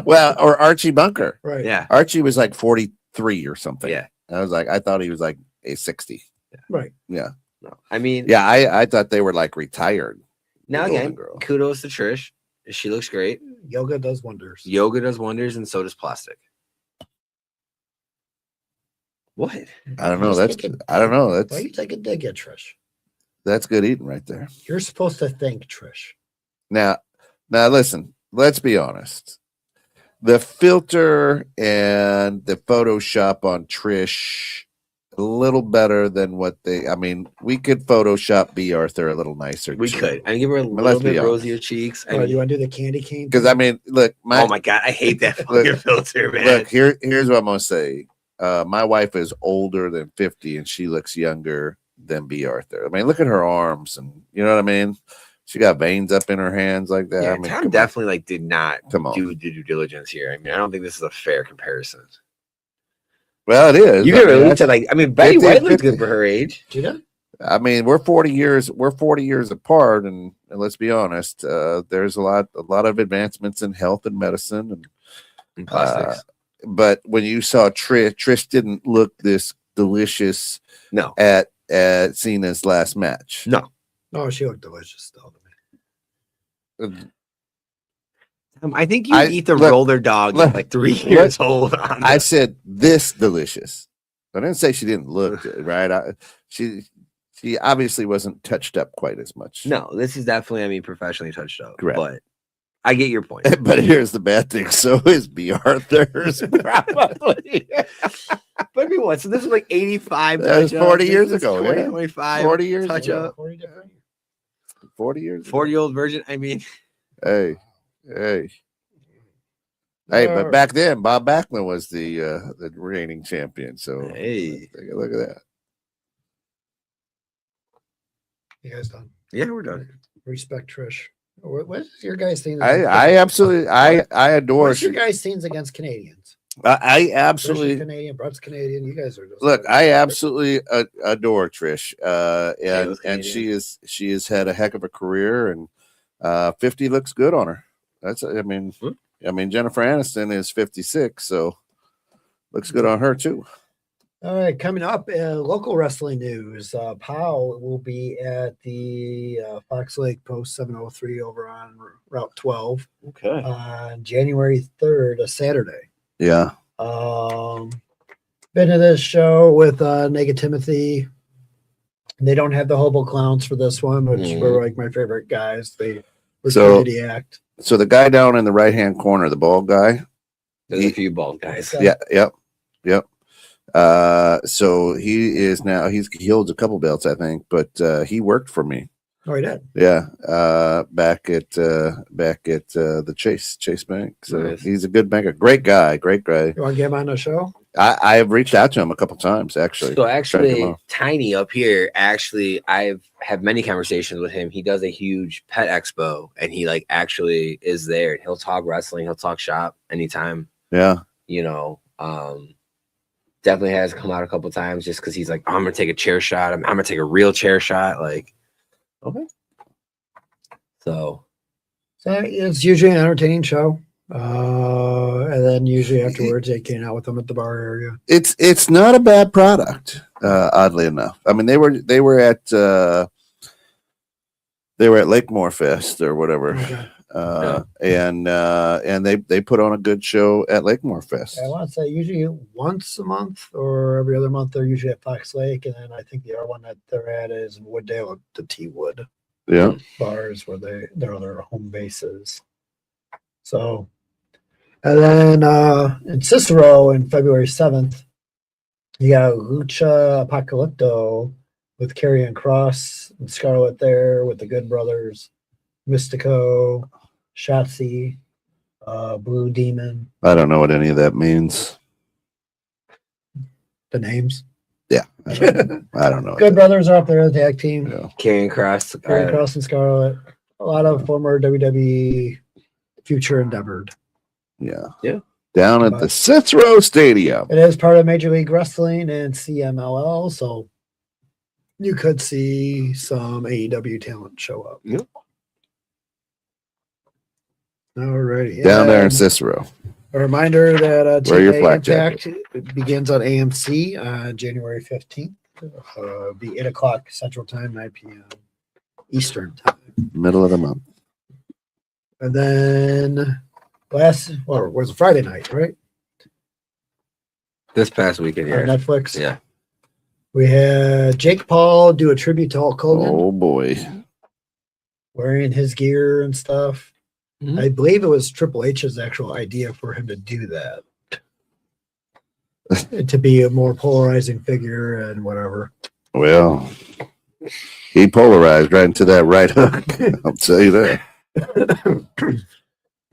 Well, or Archie Bunker.
Right.
Yeah.
Archie was like 43 or something.
Yeah.
I thought he was like a 60.
Right.
Yeah.
No. I mean,
Yeah, I thought they were like retired.
now
the Golden
again,
Girl.
kudos to Trish. She looks great.
Yoga does wonders.
Yoga does wonders, and so does plastic. What?
I don't know.
Just
I don't know.
Why you take a dig at Trish?
That's good eating right there.
You're supposed to thank Trish.
Now listen, let's be honest. The filter and the Photoshop on Trish a little better than what we could Photoshop B. Arthur a little nicer.
We
too.
could. I give her a
But
little
let's be
bit
honest.
rosier cheeks. I
Oh,
mean,
you want to do the candy cane?
Because look,
oh my god, I hate that fucking filter, man.
look, here's what I'm gonna say. My wife is older than 50 and she looks younger than B. Arthur. I mean, look at her arms, and you know what I mean? She got veins up in her hands like that.
Yeah,
I mean,
Tom definitely did not
Come on.
do due diligence here. I mean, I don't think this is a fair comparison.
Well, it is.
You
I
can
mean,
really
that's-
to like. I mean, Betty
50,
White looks
50.
good for her age.
Did you?
I mean, we're 40 years apart, and let's be honest, there's a lot of advancements in health and medicine, and
And plastics.
but when you saw Trish didn't look this delicious
No,
at Cena's last match.
no.
Oh, she looked delicious still to me.
I think you
I-
eat the
look,
roller dog
look,
at like 3 years old. On
I
the-
said this delicious. I didn't say she didn't look good, right. She obviously wasn't touched up quite as much.
no, this is definitely, I mean, professionally touched up.
Correct.
But I get your point.
But here's the bad thing. So is B. Arthur's probably.
But I mean, what? So this was like 85.
That was
touch-up.
40
This
years
is
ago,
20,
yeah.
25.
40 years
touch
ago.
up.
40 different.
40 years.
40-year-old virgin. I mean,
Hey. But back then, Bob Backlund was the reigning champion. So
hey.
take a look at that.
You guys done?
Yeah, we're done.
Respect Trish. What's your guys' scenes?
I absolutely I adore.
What's your guys' scenes against Canadians?
I
Trish is
absolutely
Canadian. Brett's Canadian. You guys are just
look. I absolutely adore Trish.
was
And
Canadian.
she has had a heck of a career, and 50 looks good on her. That's I mean Jennifer Aniston is 56, so looks good on her too.
All right, coming up, local wrestling news. Powell will be at the Fox Lake Post 703 over on Route 12
Okay.
on January 3rd, a Saturday.
Yeah.
Been to this show with Naked Timothy. They don't have the Hobo Clowns for this one, which were like my favorite guys. They were
So-
comedy act.
So the guy down in the right hand corner, the bald guy.
There's a few bald guys.
Okay.
Yeah. Yep. So he is now he holds a couple belts, I think, but he worked for me.
Oh, he did.
Yeah. Back at the Chase Bank. So
Nice.
he's a good banker. Great guy.
You want to get him on the show?
I have reached out to him a couple times actually.
So
Check him
actually,
out.
Tiny up here, actually, I've had many conversations with him. He does a huge pet expo, and he like actually is there. He'll talk wrestling, he'll talk shop anytime.
Yeah.
You know, definitely has come out a couple times just because he's like, I'm gonna take a chair shot. I'm gonna take a real chair shot. Like, okay. So
it's usually an entertaining show. And then usually afterwards they came out with them at the bar area.
It's not a bad product, oddly enough. I mean, they were at Lakemore Fest or whatever.
Okay.
And they put on a good show at Lakemore Fest.
I want to say usually once a month or every other month they're usually at Fox Lake, and then I think the other one that they're at is in Wooddale at the T-Wood
Yeah.
bars where they're their home bases. So, and then in Cicero on February 7th, you got Lucha Apocalypto with Karrion Kross and Scarlett there with the Good Brothers, Mystico, Shotzi, Blue Demon.
I don't know what any of that means.
The names.
Yeah. I don't know.
Good Brothers are up there, the tag team.
Yeah.
Karrion Kross,
Karrion Kross and Scarlett. A lot of former WWE future endeavored.
Yeah.
Yeah.
Down at the Cicero Stadium.
It is part of Major League Wrestling and CMLL, so you could see some AEW talent show up.
Yep.
Alrighty.
Down there in Cicero.
A reminder that
Wear your
TNA
flak jacket.
Impact begins on AMC on January 15th. It'll be 8 o'clock Central Time, 9 p.m. Eastern Time.
Middle of the month.
And then was Friday night, right?
this past weekend,
On
yeah.
Netflix.
Yeah.
We had Jake Paul do a tribute to Hulk Hogan,
Oh boy.
wearing his gear and stuff.
Mhm.
I believe it was Triple H's actual idea for him to do that. To be a more polarizing figure and whatever.
Well, he polarized right into that right hook. I'll tell you that.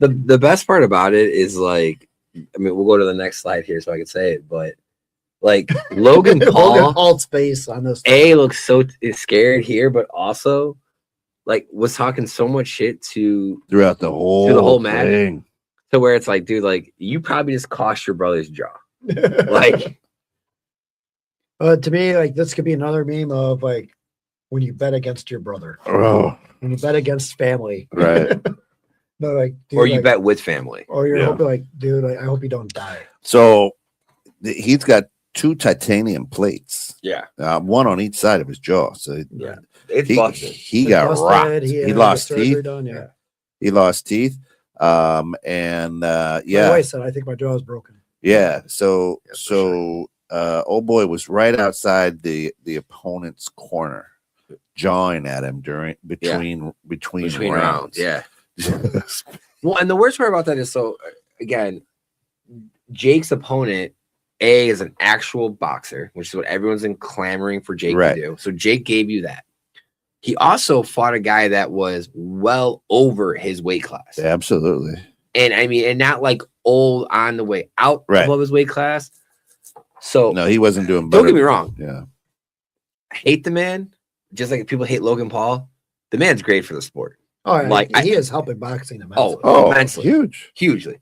The best part about it is like, I mean, we'll go to the next slide here so I can say it, but like Logan Paul,
Paul's face on this.
looks so scared here, but also like was talking so much shit
Throughout the whole
match.
thing.
to where it's like, dude, like you probably just cost your brother's jaw. Like,
to me, like this could be another meme of like when you bet against your brother,
Oh,
when you bet against family,
right.
no, like, dude,
or you
like,
bet with family.
or you're
Yeah.
hoping like, dude, like, I hope you don't die.
So he's got 2 titanium plates,
Yeah.
one on each side of his jaw. So
Yeah,
It's
he,
busted.
he got
Busted,
rocked. He
had
lost
surgery
teeth.
done, yeah.
He lost teeth.
My
Yeah.
wife said, I think my jaw is broken.
Yeah. So
Yeah, for
old boy was right outside the opponent's corner, jawing at him between rounds.
Yeah. Well, and the worst part about that is, so again, Jake's opponent is an actual boxer, which is what everyone's been clamoring for Jake
Right.
to do. So Jake gave you that. He also fought a guy that was well over his weight class.
Absolutely.
And I mean, and not like old on the way out
Right.
above his weight class. So
No, he wasn't doing
don't
better.
get me wrong.
Yeah.
I hate the man, just like people hate Logan Paul. The man's great for the sport.
Oh,
Like,
he is helping boxing immensely.
Oh,
Immensely.
huge.
Hugely.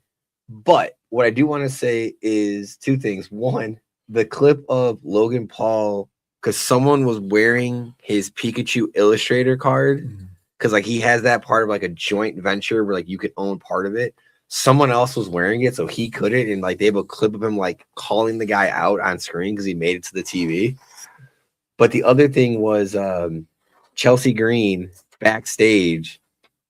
But what I do want to say is 2 things. One, the clip of Logan Paul, because someone was wearing his Pikachu Illustrator card,
Mhm.
because like he has that part of like a joint venture where like you could own part of it. Someone else was wearing it, so he couldn't, and like they have a clip of him like calling the guy out on screen because he made it to the TV. But the other thing was Chelsea Green backstage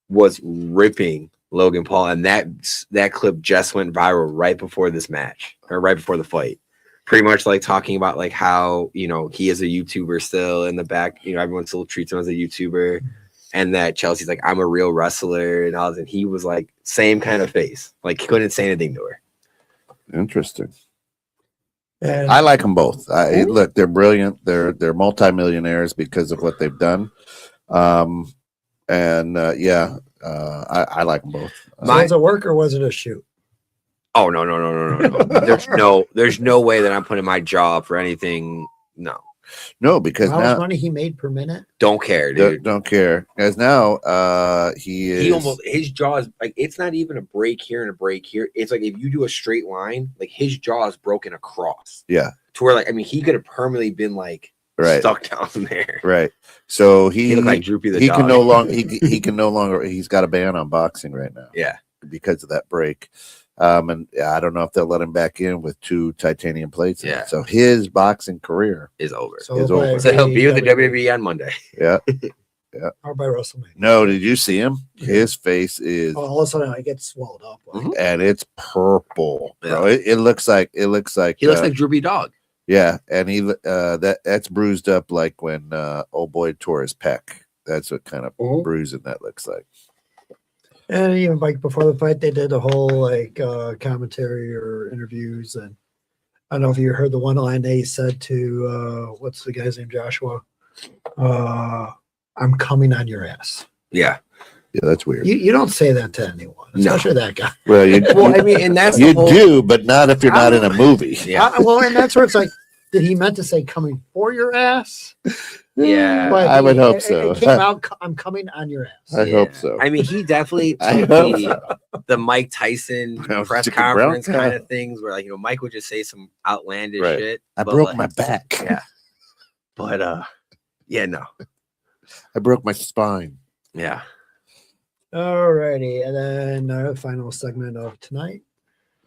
was ripping Logan Paul, and that clip just went viral right before this match, or right before the fight. Pretty much like talking about like how, you know, he is a YouTuber still in the back, you know, everyone still treats him as a YouTuber, and that Chelsea's like, I'm a real wrestler, and all this, and he was like same kind of face, like he couldn't say anything to her.
Interesting.
And
I like them both. Look, they're brilliant. They're multimillionaires because of what they've done. I like them both.
so was it a work or was it a shoot?
Oh no. There's no way that I'm putting my jaw up for anything. No,
because
how much
now
money he made per minute?
don't care, dude.
don't care. Because now he
almost his jaw is like it's not even a break here and a break here. It's like if you do a straight line, like his jaw is broken across.
Yeah.
To where like he could have permanently been like stuck down there.
Right. So he
looked like Droopy the
he
dog.
can no longer he can no longer he's got a ban on boxing right now.
Yeah.
Because of that break. And I don't know if they'll let him back in with 2 titanium plates.
Yeah.
So his boxing career
is over.
So
he'll be with the WWE on Monday.
Yeah. Yeah.
Or by WrestleMania.
No, did you see him? Yeah. His face is
all of a sudden I get swelled up.
And it's purple. Yeah. Bro. It looks like he looks like
Droopy Dog.
Yeah, and he that's bruised up like when old boy tore his pec. That's what kind of bruising that looks like.
And even like before the fight, they did a whole like commentary or interviews, and I don't know if you heard the one line they said to what's the guy's name, Joshua? I'm coming on your ass.
Yeah.
Yeah, that's weird.
You don't say that to anyone, especially that guy.
Well,
I mean, and that's
you do, but not if you're not in a movie.
Yeah.
And that's where it's like, did he meant to say coming for your ass?
Yeah,
but
I would hope so.
It came out, I'm coming on your ass.
I hope so.
I mean, he definitely the Mike Tyson press conference kind of things where like Mike would just say some outlandish shit.
I broke my back.
Yeah. But no.
I broke my spine.
Yeah.
Alrighty, and then our final segment of tonight.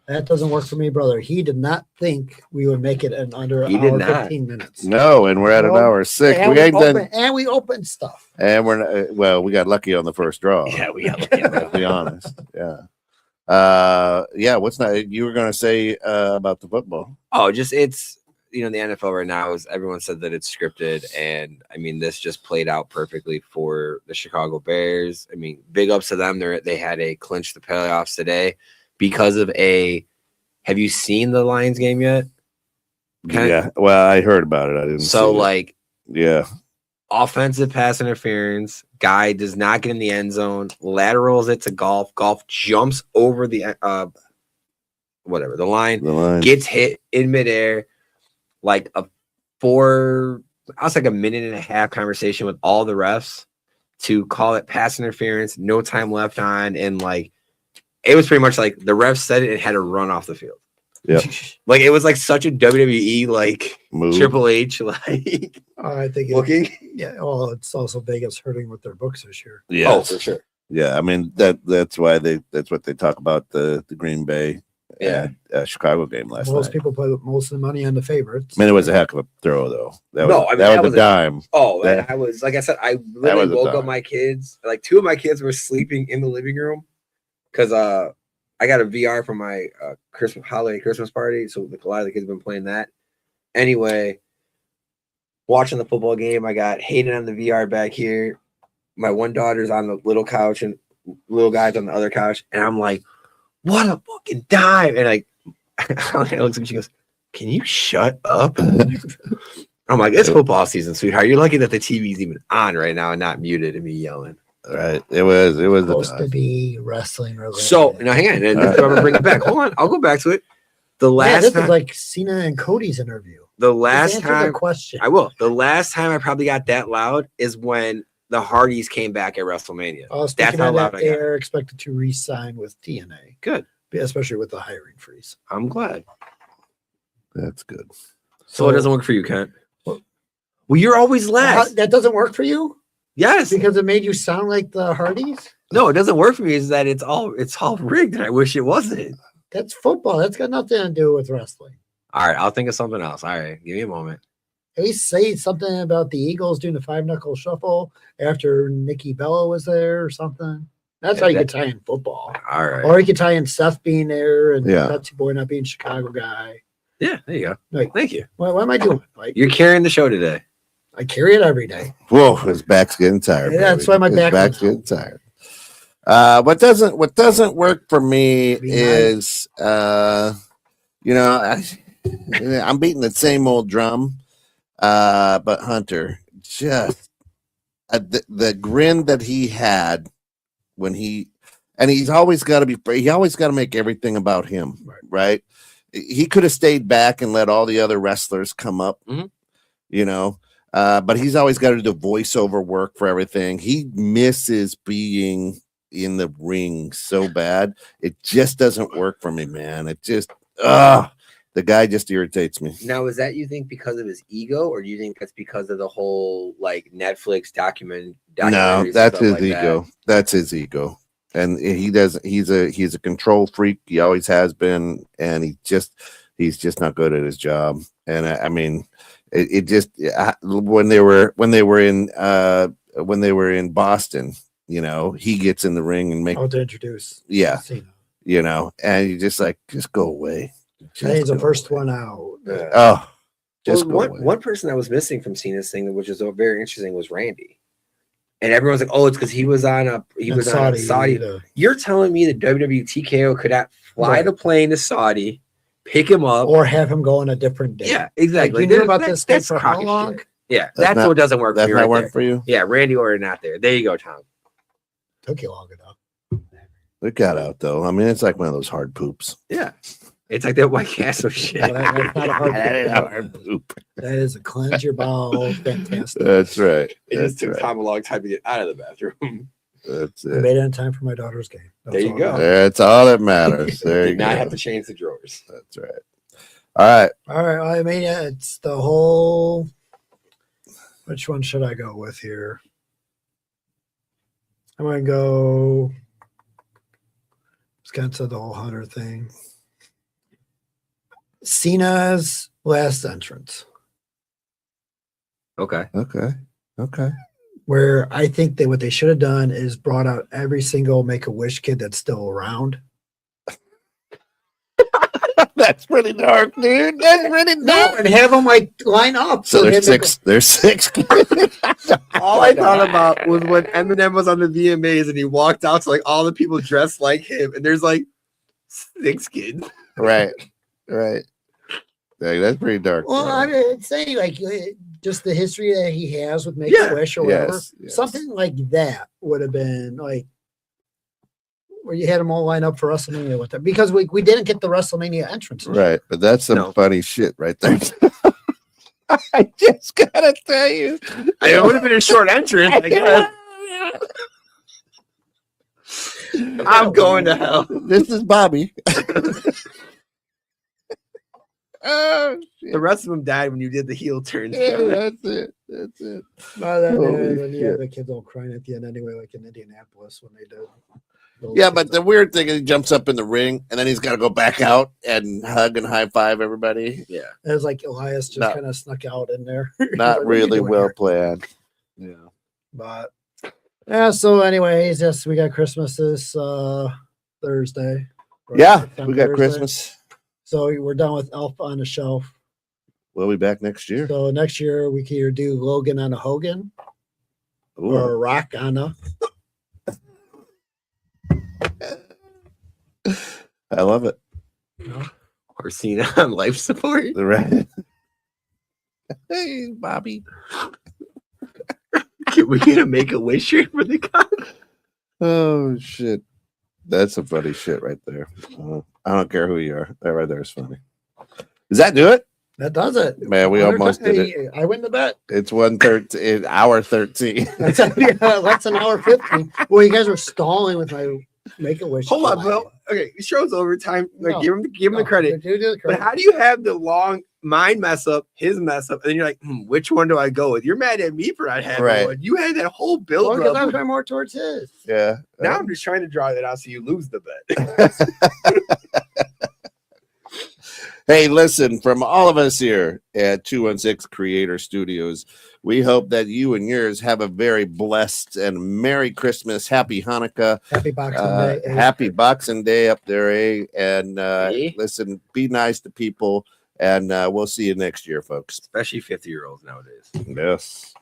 That doesn't work for me, brother. He did not think we would make it in under an hour 15 minutes.
No, and we're at an hour 6.
And
we ain't done,
and we opened stuff.
And we're not, we got lucky on the first draw.
Yeah, we got lucky.
To be honest, yeah. What's not? You were going to say about the football?
Oh, just it's the NFL right now is everyone said that it's scripted, and I mean this just played out perfectly for the Chicago Bears. I mean, big ups to them. They had a clinch the playoffs today. Because of have you seen the Lions game yet?
Yeah. Well, I heard about it. I didn't.
So
yeah.
Offensive pass interference. Guy does not get in the end zone. Laterals it to Golf. Golf jumps over the the line. Gets hit in midair. Like I was like a minute and a half conversation with all the refs to call it pass interference. No time left on, and it was pretty much like the ref said it and had to run off the field.
Yeah.
It was like such a WWE
move.
Triple H
I think
looking.
Yeah. Well, it's also Vegas hurting with their books this year.
Yeah.
Oh, for sure.
Yeah. I mean that's why that's what they talk about the Green Bay Chicago game last night.
Most people put most of the money on the favorites.
I mean, it was a heck of a throw though. That was a dime.
I was like I said, I literally woke up my kids. Like 2 of my kids were sleeping in the living room. Because I got a VR for my holiday Christmas party, so a lot of the kids have been playing that. Anyway, watching the football game, I got Hayden on the VR back here. My one daughter's on the little couch, and little guy's on the other couch, and I'm like, "What a fucking dive!" And I looks at me, she goes, "Can you shut up?" I'm like, "It's football season, sweetheart. You're lucky that the TV's even on right now and not muted and me yelling."
Right. It was
supposed to be wrestling related.
So now hang on, and I'm gonna bring it back. Hold on, I'll go back to it. The last
this
time,
is like Cena and Cody's interview.
The last time
question.
I will. The last time I probably got that loud is when the Hardys came back at WrestleMania.
That's how loud they're expected to re-sign with TNA.
Good.
Especially with the hiring freeze.
I'm glad.
That's good.
So it doesn't work for you, Kent. Well, you're always last.
That doesn't work for you?
Yes,
because it made you sound like the Hardys.
No, it doesn't work for me. Is that it's all rigged, and I wish it wasn't.
That's football. That's got nothing to do with wrestling.
All right, I'll think of something else. All right, give me a moment.
At least say something about the Eagles doing the 5-knuckle shuffle after Nikki Bella was there or something. That's how you could tie in football.
All right,
or you could tie in Seth being there and Betsy Boy not being Chicago guy.
Yeah, there you go. Thank you.
What am I doing, Mike?
You're carrying the show today.
I carry it every day.
Whoa, his back's getting tired.
Yeah, that's why my
back's getting tired. What doesn't work for me is I'm beating the same old drum. But Hunter, just the grin that he had when and he's always got to be. He always got to make everything about him, right? He could have stayed back and let all the other wrestlers come up, you know. But he's always got to do voiceover work for everything. He misses being in the ring so bad. It just doesn't work for me, man. It just the guy just irritates me.
Now, is that you think because of his ego, or do you think that's because of the whole like Netflix documentary?
No, that's his ego. That's his ego, and he doesn't. He's a control freak. He always has been, and he's just not good at his job. And I mean, it just when they were in Boston, you know, he gets in the ring and
to introduce,
Cena. You know, and you just go away.
He's the first one out.
One person that was missing from Cena's thing, which is very interesting, was Randy. And everyone's like, "Oh, it's because he was on Saudi." You're telling me the WWE TKO could fly the plane to Saudi, pick him up,
or have him go on a different day?
Yeah, exactly.
Like, you knew about this guy for how long?
Shit. Yeah, that's what doesn't work.
That's not work for you.
Yeah, Randy Orton not there. There you go, Tom.
Took you long enough.
It got out though. I mean, it's like one of those hard poops.
Yeah. It's like that White Castle shit.
That's not a
hard poop.
That is a cleanse your bowel. Fantastic.
That's right.
It just took Tom a long time to get out of the bathroom.
That's
I made it in time for my daughter's game.
There you go.
That's all that matters. There you go.
Not have to change the drawers.
That's right. All right.
I mean, it's the whole. Which one should I go with here? I'm going to go. Just got to the whole Hunter thing. Cena's last entrance.
Okay.
Where I think that what they should have done is brought out every single Make-A-Wish kid that's still around.
That's pretty dark, dude. That's pretty dark.
And have them line up.
So there's six. There's six.
All I thought about was when Eminem was on the VMAs and he walked out to all the people dressed like him, and there's 6 kids.
Right. Yeah, that's pretty dark.
Well, I'm saying just the history that he has with Make-A-Wish or whatever.
Yes.
Something like that would have been where you had them all line up for WrestleMania with them, because we didn't get the WrestleMania entrance.
Right, but that's some funny shit right there. I just gotta tell you,
it would have been a short entrance. I guess. I'm going to hell.
This is Bobby.
The rest of them died when you did the heel turn.
Yeah, that's it.
Then you have the kids all crying at the end anyway, like in Indianapolis when they did.
Yeah, but the weird thing is he jumps up in the ring and then he's got to go back out and hug and high five everybody.
Yeah, it was like Elias just kind of snuck out in there.
Not really well planned. Yeah,
but yeah. So, anyways, we got Christmas this Thursday.
Yeah, we got Christmas.
So we're done with Elf on the Shelf.
We'll be back next year.
So next year we can either do Logan on a Hogan or Rock on a.
I love it.
Or Cena on life support.
Right. Hey, Bobby.
Can we get a Make-A-Wish shirt for the guy?
Oh, shit. That's some funny shit right there. I don't care who you are. That right there is funny. Does that do it?
That does it.
Man, we almost did it.
I win the bet.
It's 1:13, hour 13.
That's an hour 15. Well, you guys were stalling with my Make-A-Wish.
Hold on, bro. Okay, show's overtime. Give him the credit.
Do the credit.
But how do you have the long mine mess up, his mess up, and then you're like, which one do I go with? You're mad at me for not having one. You had that whole build
because I was going more towards his.
Yeah.
Now I'm just trying to draw that out so you lose the bet.
Hey, listen, from all of us here at 216 Creator Studios, we hope that you and yours have a very blessed and Merry Christmas, Happy Hanukkah,
Happy Boxing Day,
Happy Boxing Day up there, And listen, be nice to people, and we'll see you next year, folks.
Especially 50-year-olds nowadays.
Yes.